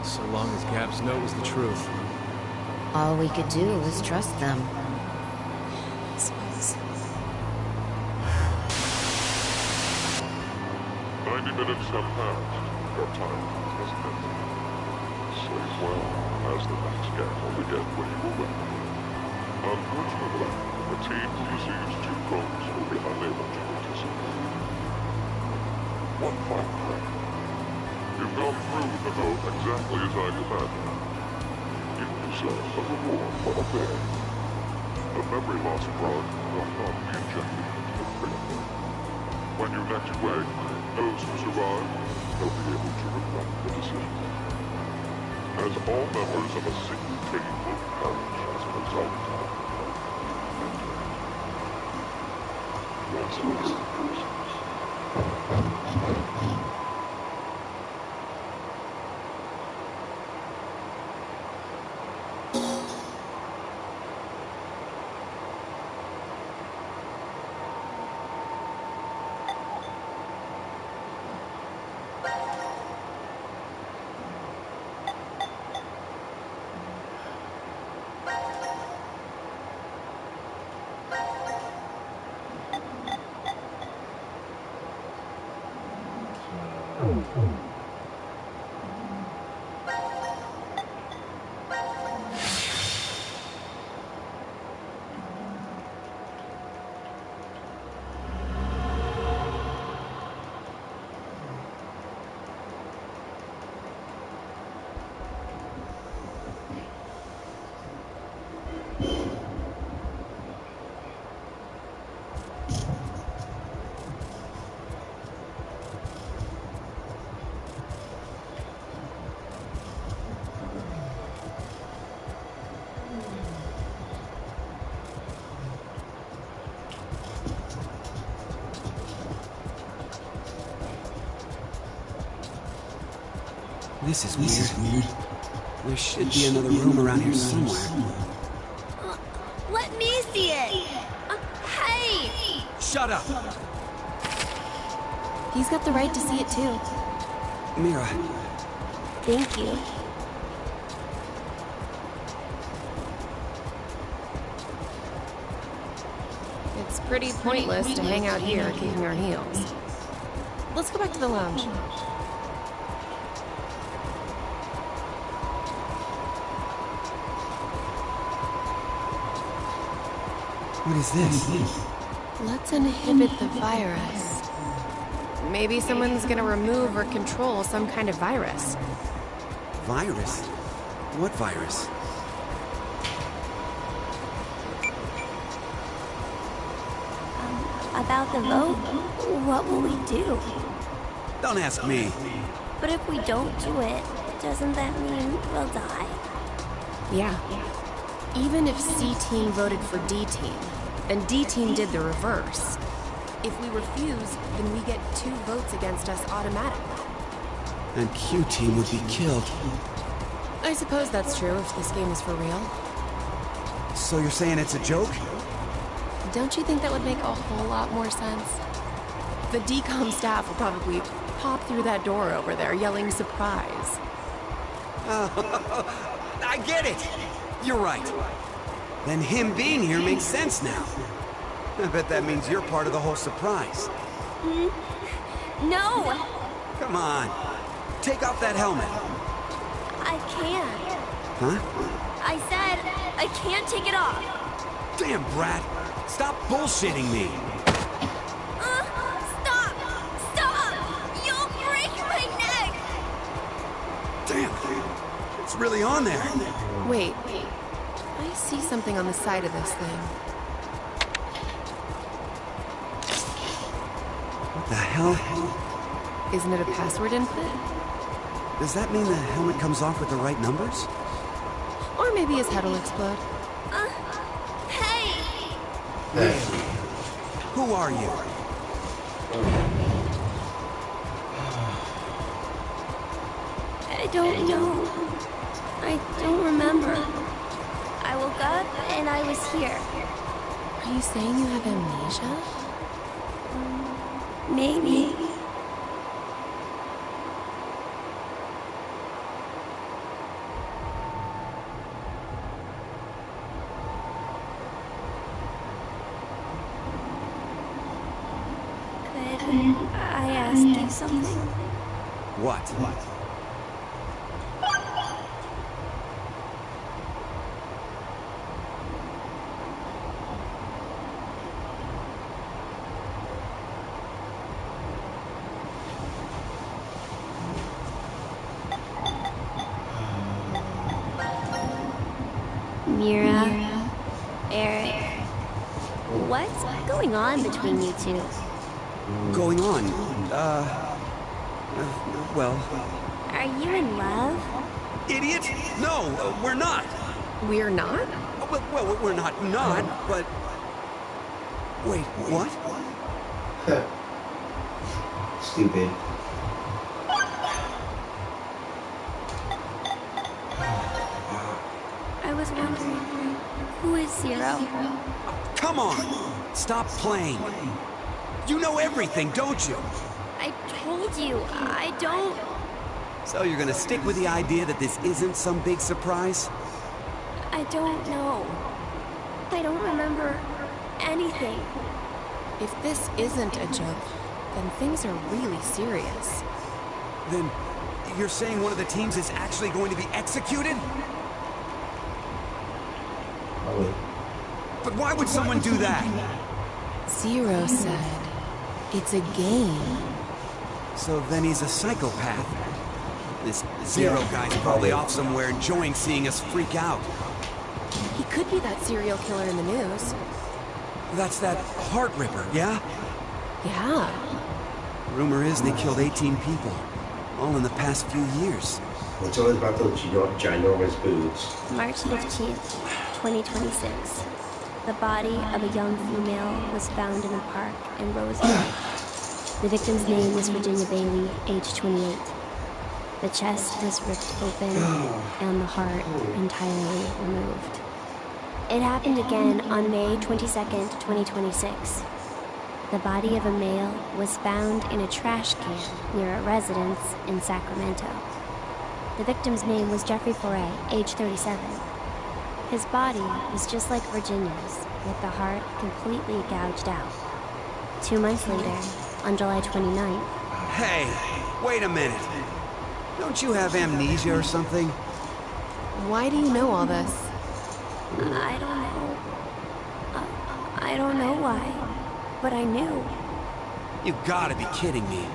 G: So long as Gab's note was the truth.
F: All we could do was trust them.
I: I suppose.
B: 90 minutes have passed. Your time has ended. Sleep well, as the next game will begin when you awake. Unfortunately, the team who receives 2 votes will be unable to participate. One final thing. You've gone through with the vote exactly as I demanded. You deserve a reward for obeying. The memory loss drug will not be injected into the brain. When you next wake, those who survive will be able to regret the decision. As all members of a single team will perish as a result.
J: This is weird. There should be another room around here somewhere.
E: Let me see it! Hey!
C: Shut up!
I: He's got the right to see it too.
J: Mira,
I: Thank you.
K: It's pretty pointless to hang out here kicking our heels. Let's go back to the lounge.
J: What is this?
K: Let's inhibit the virus. Maybe someone's gonna remove or control some kind of virus.
J: Virus? What virus?
I: About the vote, what will we do?
J: Don't ask me.
I: But if we don't do it, doesn't that mean we'll die?
K: Yeah. Even if C-Team voted for D-Team, then D-Team did the reverse. If we refuse, then we get 2 votes against us automatically.
J: And Q-Team would be killed.
K: I suppose that's true if this game is for real.
J: So you're saying it's a joke?
K: Don't you think that would make a whole lot more sense? The DCOM staff will probably pop through that door over there yelling surprise.
J: I get it! You're right. Then him being here makes sense now. I bet that means you're part of the whole surprise.
I: No!
J: Come on. Take off that helmet.
I: I can't.
J: Huh?
I: I said I can't take it off.
J: Damn, Brat. Stop bullshitting me.
I: Stop! Stop! You'll break my neck!
J: Damn. It's really on there.
K: Wait. I see something on the side of this thing.
J: What the hell?
K: Isn't it a password input?
J: Does that mean the helmet comes off with the right numbers?
K: Or maybe his head will explode.
I: Hey!
J: Who are you?
I: I don't know. I don't remember. I woke up and I was here.
K: Are you saying you have amnesia?
I: Maybe. Could I ask you something?
J: What?
I: Mira, Eric, what's going on between you two?
J: Going on? Well...
I: Are you in love?
J: Idiot! No, we're not!
K: We're not?
J: Well, we're not, but... Wait, what?
A: Stupid.
I: I was wondering, who is Zero?
J: Come on! Stop playing! You know everything, don't you?
I: I told you, I don't...
J: So you're gonna stick with the idea that this isn't some big surprise?
I: I don't know. I don't remember anything.
K: If this isn't a joke, then things are really serious.
J: Then you're saying one of the teams is actually going to be executed? But why would someone do that?
K: Zero said, it's a game.
J: So then he's a psychopath. This Zero guy's probably off somewhere enjoying seeing us freak out.
K: He could be that serial killer in the news.
J: That's that Heart Ripper, yeah?
K: Yeah.
J: Rumor is they killed 18 people, all in the past few years.
A: What's always about those ginormous boobs?
I: March 15th, 2026. The body of a young female was found in a park in Rosewood. The victim's name was Virginia Bailey, age 28. The chest was ripped open and the heart entirely removed. It happened again on May 22nd, 2026. The body of a male was found in a trash can near a residence in Sacramento. The victim's name was Jeffrey Foray, age 37. His body was just like Virginia's, with the heart completely gouged out. 2 months later, on July 29th...
J: Hey, wait a minute. Don't you have amnesia or something?
K: Why do you know all this?
I: I don't know. I don't know why, but I knew.
J: You gotta be kidding me.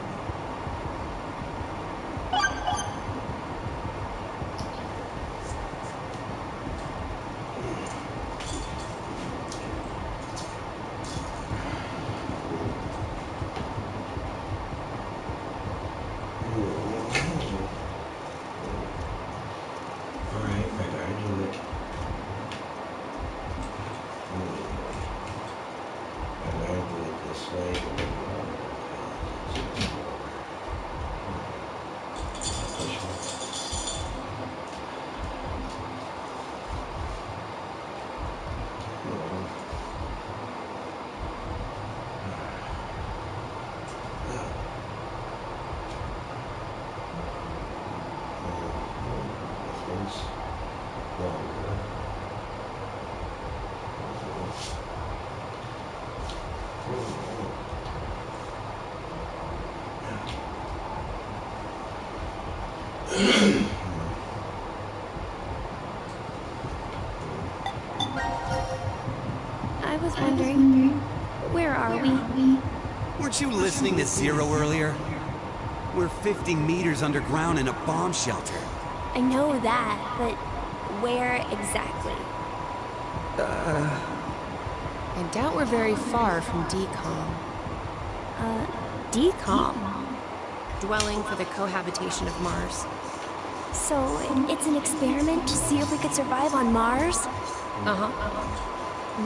I: I was wondering, where are we?
J: Weren't you listening to Zero earlier? We're 50 meters underground in a bomb shelter.
I: I know that, but where exactly?
K: I doubt we're very far from decom.
I: Decom?
K: Dwelling for the cohabitation of Mars.
I: So, it's an experiment to see if we could survive on Mars?
K: Uh-huh.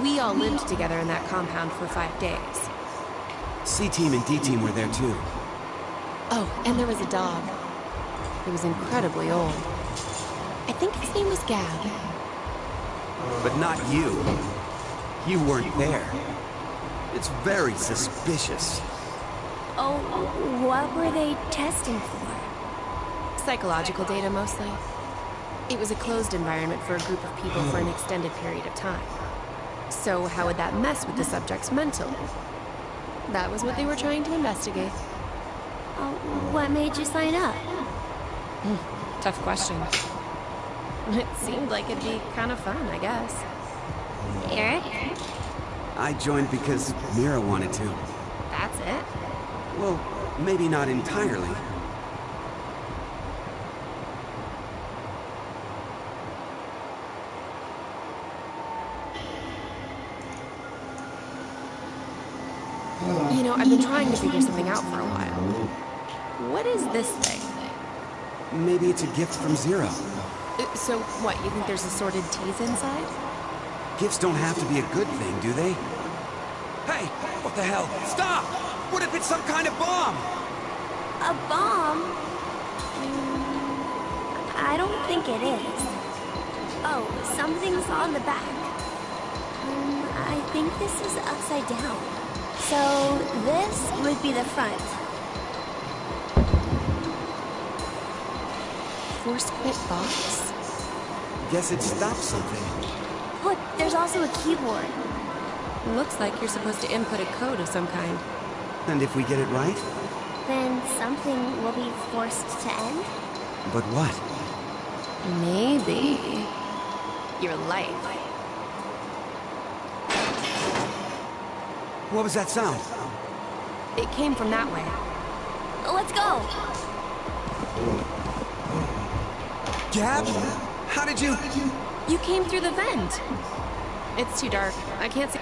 K: We all lived together in that compound for 5 days.
J: C-Team and D-Team were there too.
K: Oh, and there was a dog. He was incredibly old. I think his name was Gab.
J: But not you. You weren't there. It's very suspicious.
I: Oh, what were they testing for?
K: Psychological data, mostly. It was a closed environment for a group of people for an extended period of time. So how would that mess with the subject's mental? That was what they were trying to investigate.
I: Oh, what made you sign up?
K: Tough question. It seemed like it'd be kind of fun, I guess.
I: Eric?
J: I joined because Mira wanted to.
K: That's it?
J: Well, maybe not entirely.
K: You know, I've been trying to figure something out for a while. What is this thing?
J: Maybe it's a gift from Zero.
K: So, what, you think there's assorted teas inside?
J: Gifts don't have to be a good thing, do they? Hey! What the hell? Stop! What if it's some kind of bomb?
I: A bomb? I don't think it is. Oh, something's on the back. I think this is upside down. So, this would be the front.
K: Force quit box?
J: Guess it stopped something.
I: Look, there's also a keyboard.
K: Looks like you're supposed to input a code of some kind.
J: And if we get it right?
I: Then something will be forced to end?
J: But what?
K: Maybe your life.
J: What was that sound?
K: It came from that way.
I: Let's go!
J: Gab? How did you...
K: You came through the vent. It's too dark. I can't see.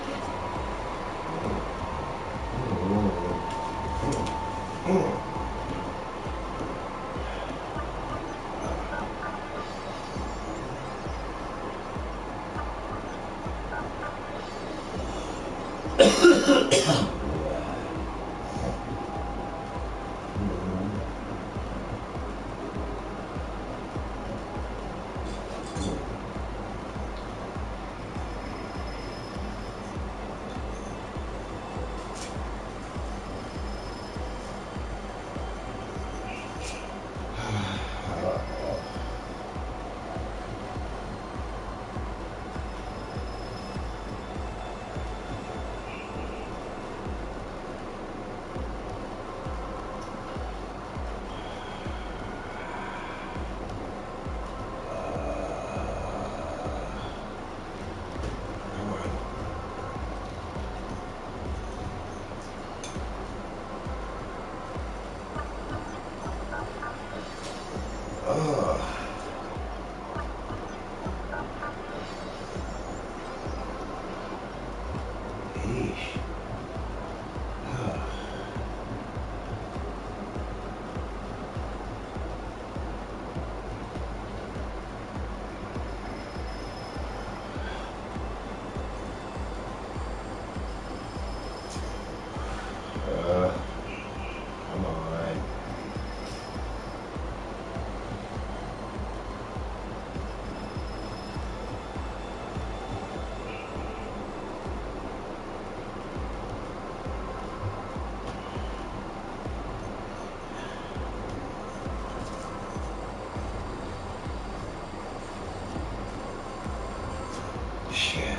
A: Shit.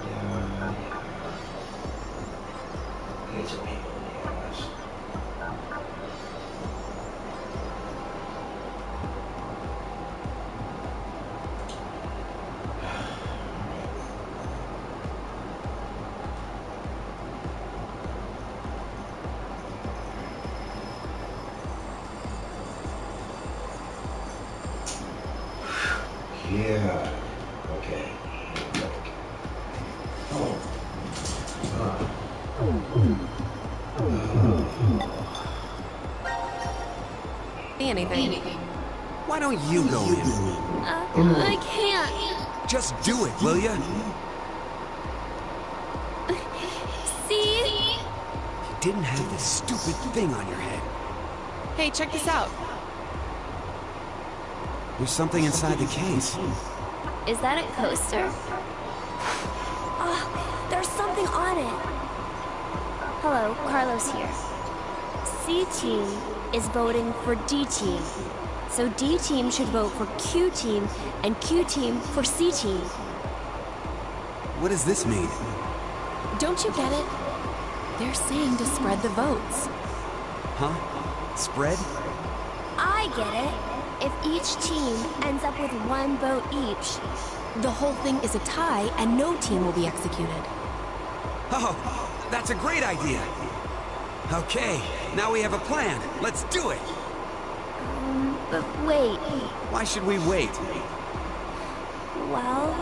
A: Yeah. It's a pain in the ass. Yeah. Okay.
K: Anything.
J: Why don't you go in?
I: I can't.
J: Just do it, will ya?
I: See?
J: You didn't have this stupid thing on your head.
K: Hey, check this out.
J: There's something inside the case.
I: Is that a coaster? Oh, there's something on it. Hello, Carlos here. C-Team is voting for D-Team. So D-Team should vote for Q-Team, and Q-Team for C-Team.
J: What does this mean?
K: Don't you get it? They're saying to spread the votes.
J: Huh? Spread?
I: I get it. If each team ends up with one vote each,
K: The whole thing is a tie, and no team will be executed.
J: Oh, that's a great idea. Okay, now we have a plan. Let's do it.
I: but wait.
J: Why should we wait?
I: Well,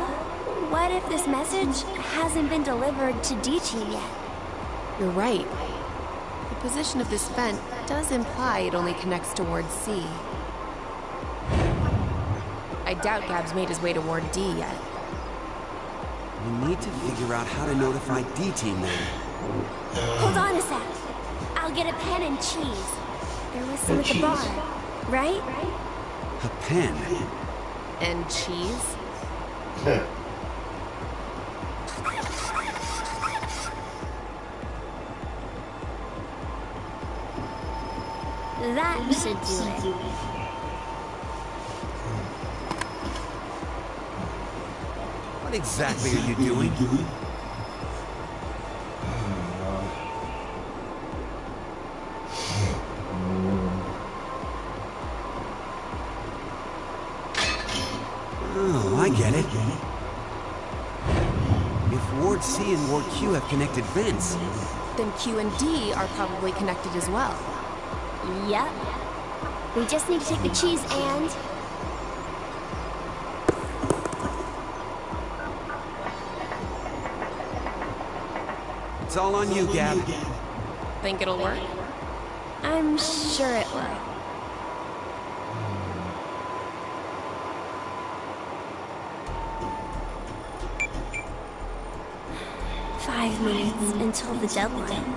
I: what if this message hasn't been delivered to D-Team yet?
K: You're right. The position of this vent does imply it only connects towards C. I doubt Gab's made his way toward D yet.
J: We need to figure out how to notify D-Team then.
I: Hold on a sec. I'll get a pen and cheese. There was some at the bar, right?
J: A pen?
K: And cheese?
I: That should do it.
J: What exactly are you doing? Oh, I get it. If Ward C and Ward Q have connected vents,
K: Then Q and D are probably connected as well.
I: Yep. We just need to take the cheese and...
J: it's all on you, Gab.
K: Think it'll work?
I: I'm sure it will. Five minutes until the deadline.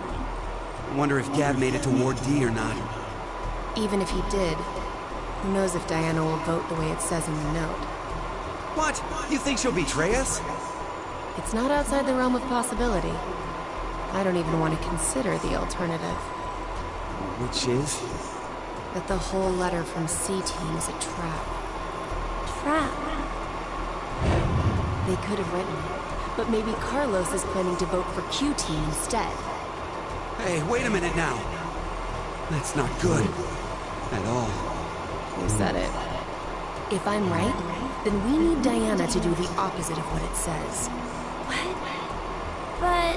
J: Wonder if Gab made it to Ward D or not.
K: Even if he did, who knows if Diana will vote the way it says in the note.
J: What? You think she'll betray us?
K: It's not outside the realm of possibility. I don't even want to consider the alternative.
J: Which is?
K: That the whole letter from C-Team is a trap.
I: Trap.
K: They could have written, but maybe Carlos is planning to vote for Q-Team instead.
J: Hey, wait a minute now. That's not good. At all.
K: You said it. If I'm right, then we need Diana to do the opposite of what it says.
I: What? But...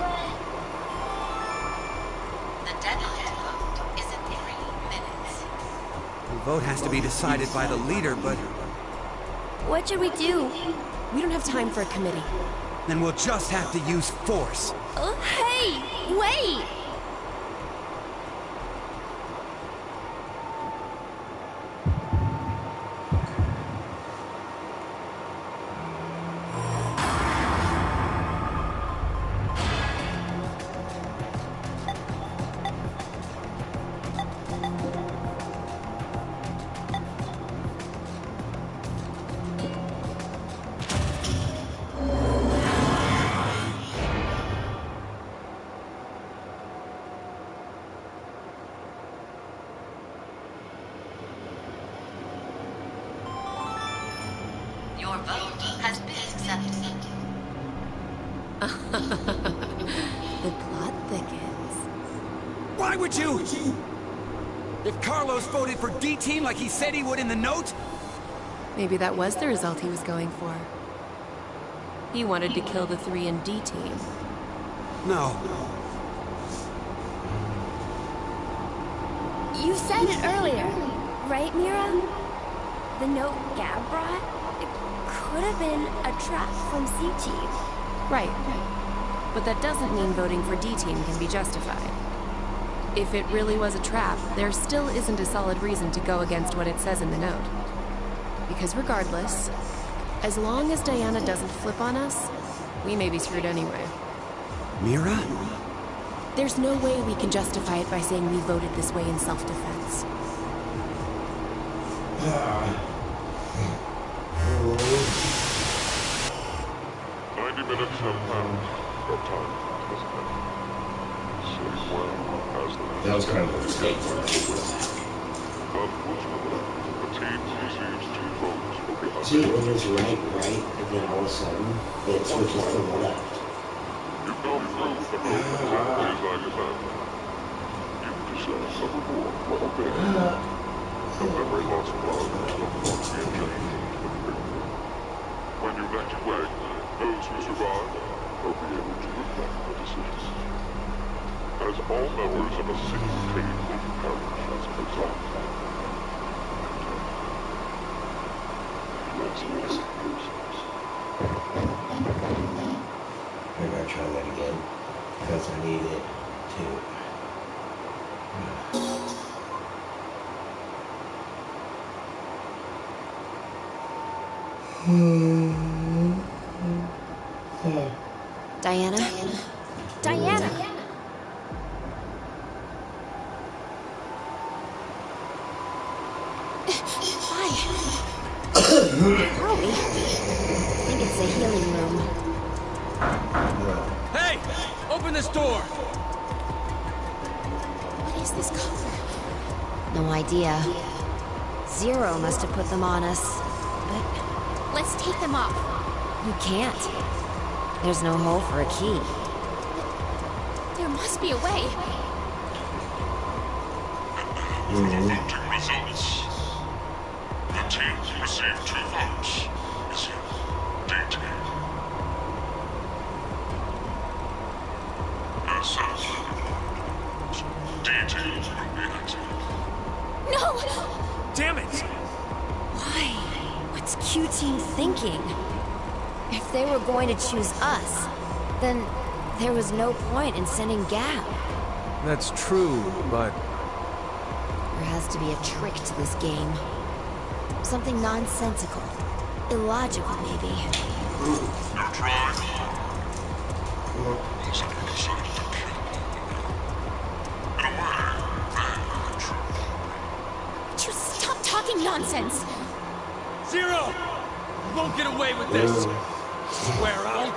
H: The deadline to vote is in 3 minutes.
J: The vote has to be decided by the leader, but
I: what should we do?
K: We don't have time for a committee.
J: then we'll just have to use force.
I: Hey! Wait!
H: Your vote has been accepted.
K: The plot thickens.
J: Why would you? If Carlos voted for D-Team like he said he would in the note?
K: Maybe that was the result he was going for. He wanted to kill the 3 in D-Team.
J: No.
I: You said it earlier, right, Mira? The note Gab brought? It could have been a trap from C-Team.
K: Right. But that doesn't mean voting for D-Team can be justified. If it really was a trap, there still isn't a solid reason to go against what it says in the note. Because regardless, as long as Diana doesn't flip on us, we may be screwed anyway.
J: Mira?
K: There's no way we can justify it by saying we voted this way in self-defense.
B: 90 minutes have passed. Your time has ended. Sleep well as the
A: That was kind of a mistake for me.
B: Unfortunately, the team receives 2 votes for the
A: See, it was right, and then all of a sudden, it switches to the left.
B: You now prove the note exactly as I demanded. You possess a reward for obeying. The memory loss blood will not be injected into the brain. When you next wake, those who survive will be able to reflect the decisions. As all members of a single team will perish as a result. Let's face it,
A: I'm gonna try that again, because I need it to...
F: Diana?
I: Diana!
F: Why? Where are we? I think it's the healing room.
G: Hey! Open this door!
I: What is this cover?
F: No idea. Zero must have put them on us. But
I: Let's take them off.
F: you can't. There's no hole for a key.
I: There must be a way.
B: For the voting results, the team received 2 votes. Is it D-Team? As such, D-Team will be exited.
I: No!
G: Damn it!
F: Why? What's Q-Team thinking? If they were going to choose us, then there was no point in sending Gab.
G: That's true, but...
F: There has to be a trick to this game. Something nonsensical. Illogical, maybe.
B: You tried. Somebody decided to kill you. In a way, they are true.
I: Would you stop talking nonsense?
G: Zero! You won't get away with this! Swear out!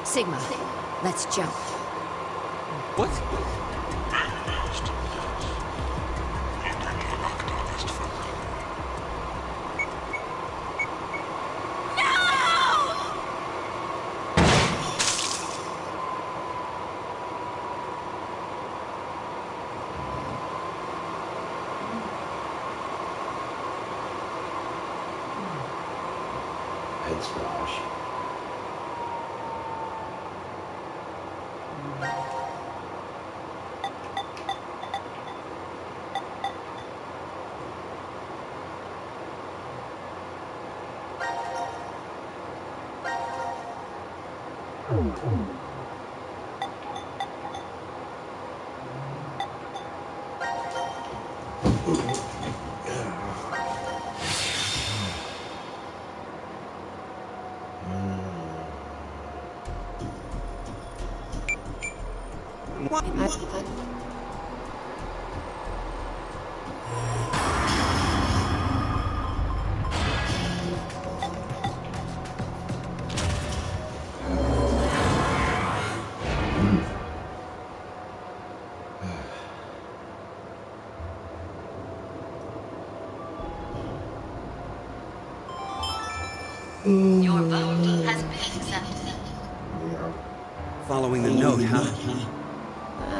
F: Sigma, let's jump.
G: What?
A: Head splash.
H: Your vote has been accepted.
J: Following the note, huh?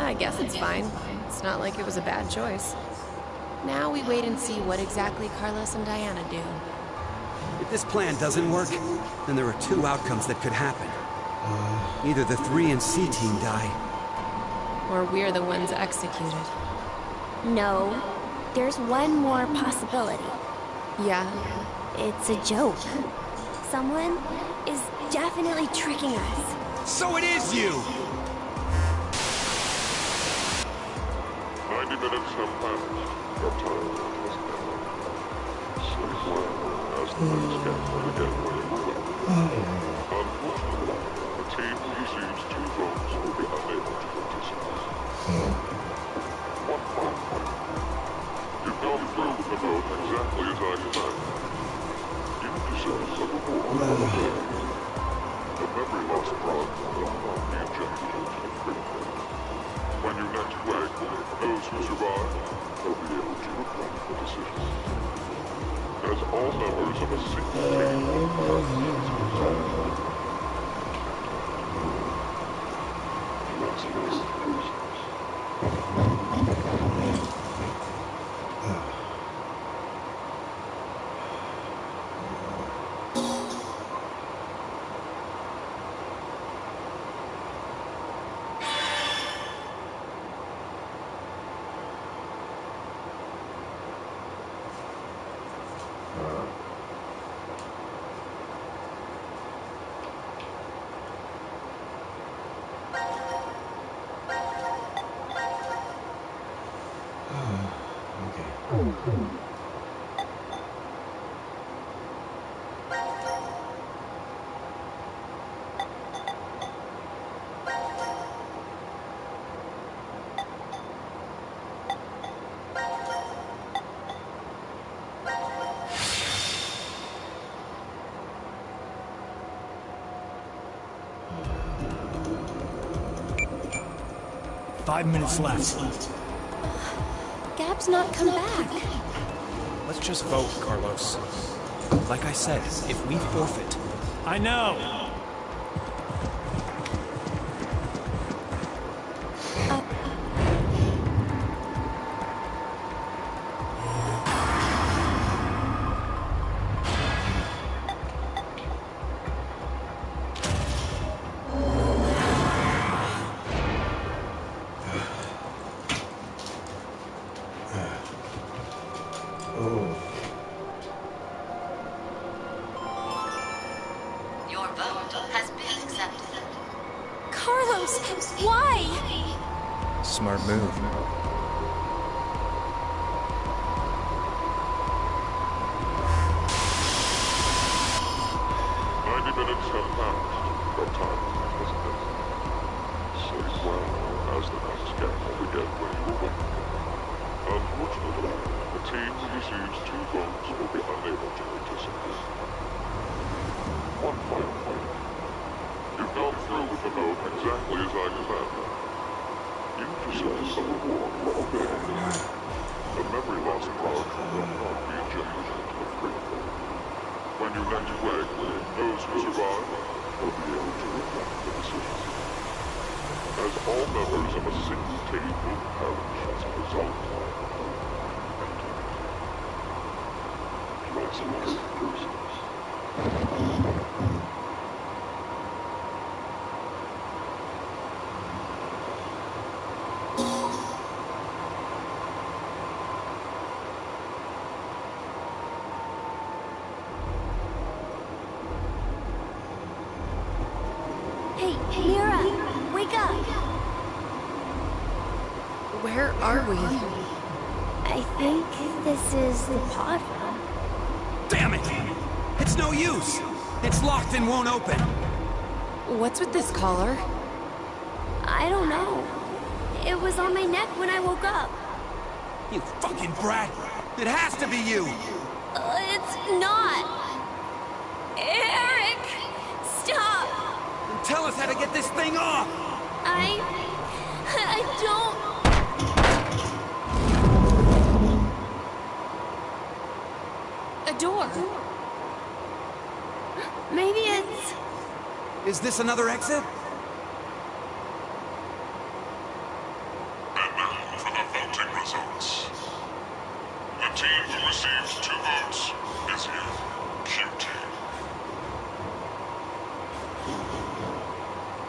K: I guess it's fine. It's not like it was a bad choice. Now we wait and see what exactly Carlos and Diana do.
J: If this plan doesn't work, then there are two outcomes that could happen. Either the 3 and C team die.
K: Or we're the ones executed.
I: No, there's one more possibility.
K: Yeah?
I: It's a joke. Someone is definitely tricking us.
J: So it is you!
B: 90 minutes have passed. Our time has ended. Sleep well as the next gamble again when you wake. Unfortunately, the team who receives 2 votes will be unable to participate. One final point. You've gone through with the vote exactly as I planned. You deserve a reward for obeying. The memory loss drug will not be injected into the critical. When you next wake, those who survive will be able to regret the decision. As all members of a single team will have as a result.
C: Five minutes left.
I: Gab's not come back.
D: Let's just vote, Carlos. Like I said, if we forfeit...
C: I know!
H: Your vote has been accepted.
I: Carlos, why?
D: Smart move.
B: 90 minutes have passed. Our time has ended. Sleep well as the next gamble begin when you awake. Unfortunately, the team who receives 2 votes will be unable to participate. One final point. You've gone through with the vote exactly as I planned. You deserve a reward for obeying. The memory loss drug will not be injected into the critical. When you next wake, those who survive will be able to regret the decision. As all members of a single team will perish as a result.
I: Hey, Mira, wake up!
K: Where are we?
I: I think this is the pod room.
J: Damn it! It's no use! It's locked and won't open!
K: What's with this collar?
I: I don't know. It was on my neck when I woke up.
J: You fucking brat! It has to be you!
I: It's not. Eric, stop!
J: Then tell us how to get this thing off!
I: I don't...
K: A door. Maybe it's...
J: Is this another exit?
B: And now for the voting results. The team who received 2 votes is here. Q team.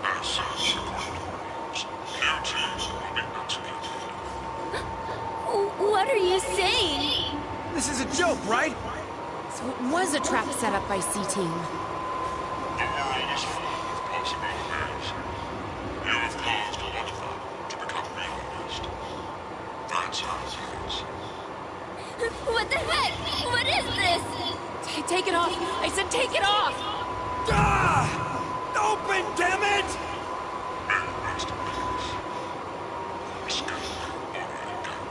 B: As such, according to the rules, Q team will be executed.
I: What are you saying?
J: This is a joke, right?
K: So it was a trap set up by C-Team.
B: The world is full of possibilities. You have caused a lot of them to become realized. That's how it is.
I: What the heck? What is this?
K: Take it off! I said take it off!
J: Ah! Open, damn it!
B: May you rest in peace. Escape already done.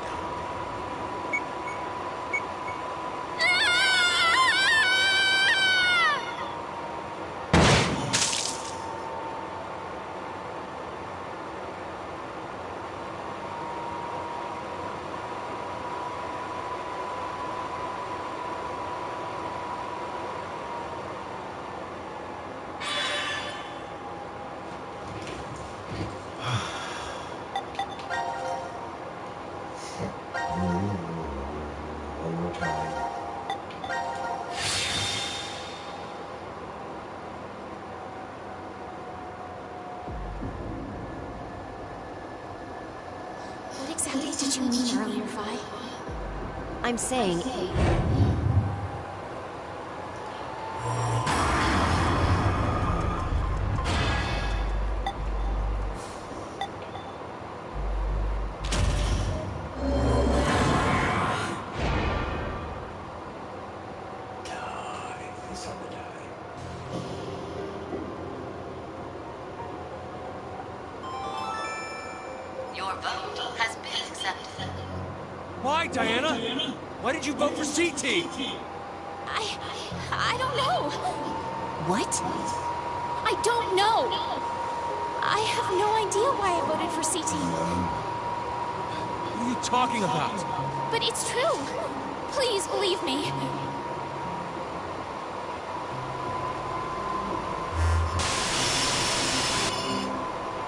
A: One more time.
I: What exactly did you mean earlier, Vi?
F: I'm saying...
A: It's time to die.
H: Your vote has been accepted.
G: Why, Diana? Why did you vote for C-Team?
I: I don't know.
F: What?
I: I don't know. I have no idea why I voted for C-Team.
G: What are you talking about?
I: But it's true. Please believe me.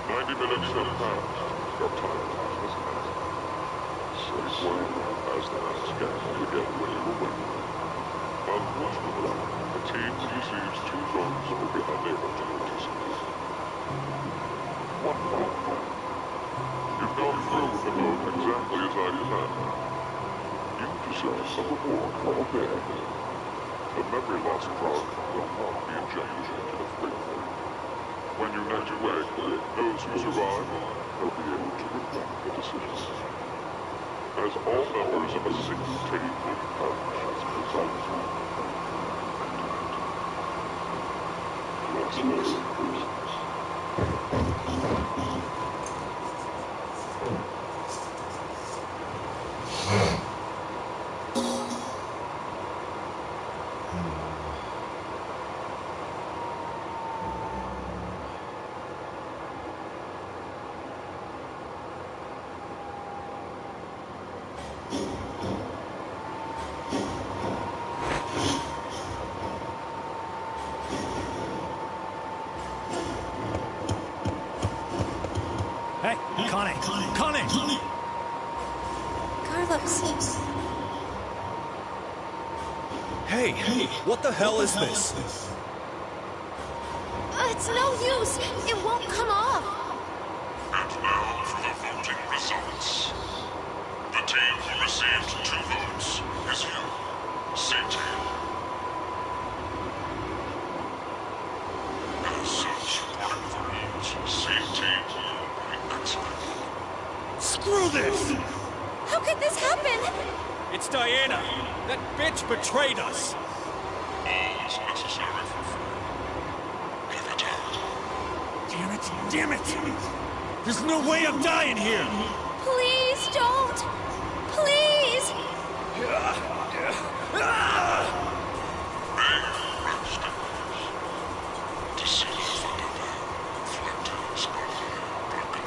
B: 90 minutes have passed. Your time has passed. Save one as the next game to get away will win. Unfortunately, the team who receives 2 votes will be unable to participate. One final thing. You've gone through with the vote exactly as I demanded. You deserve a reward for obeying me. The memory loss drug will not be injected into the brain. When you next wake, those who survive will be able to regret the decision. As all members of a single team will perish as a result. Let's move.
C: Hey, Connie! Connie!
E: Carlos.
D: Hey, what the hell is this?
I: It's no use. It won't come off.
B: And now for the voting results. The team who received 2 votes is you, C-Team. As such, according to the rules, C-Team will be executed.
C: Screw this!
I: How could this happen?
C: It's Diana! That bitch betrayed us!
B: All is necessary for freedom. Give it up.
C: Damn it! Damn it! There's no way I'm dying here!
I: Please don't. Please.
B: May you rest in peace. To see the Thunderman reflecting scarlet broken.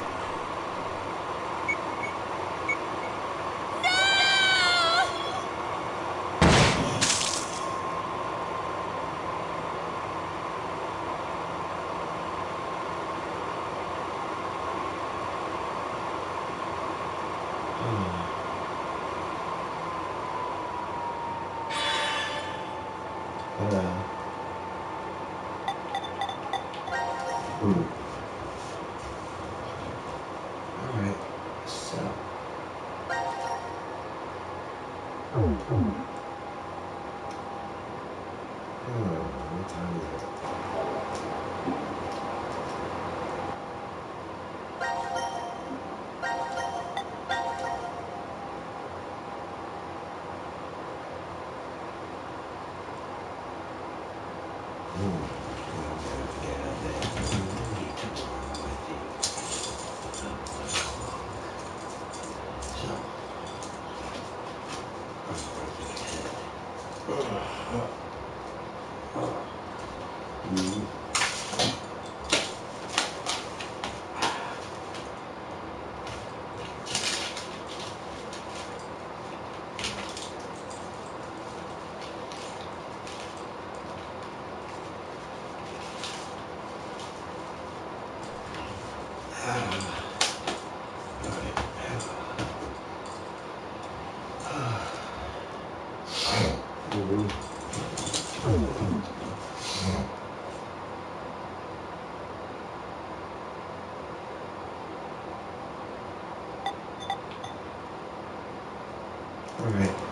A: Alright, so. What time is it? Alright.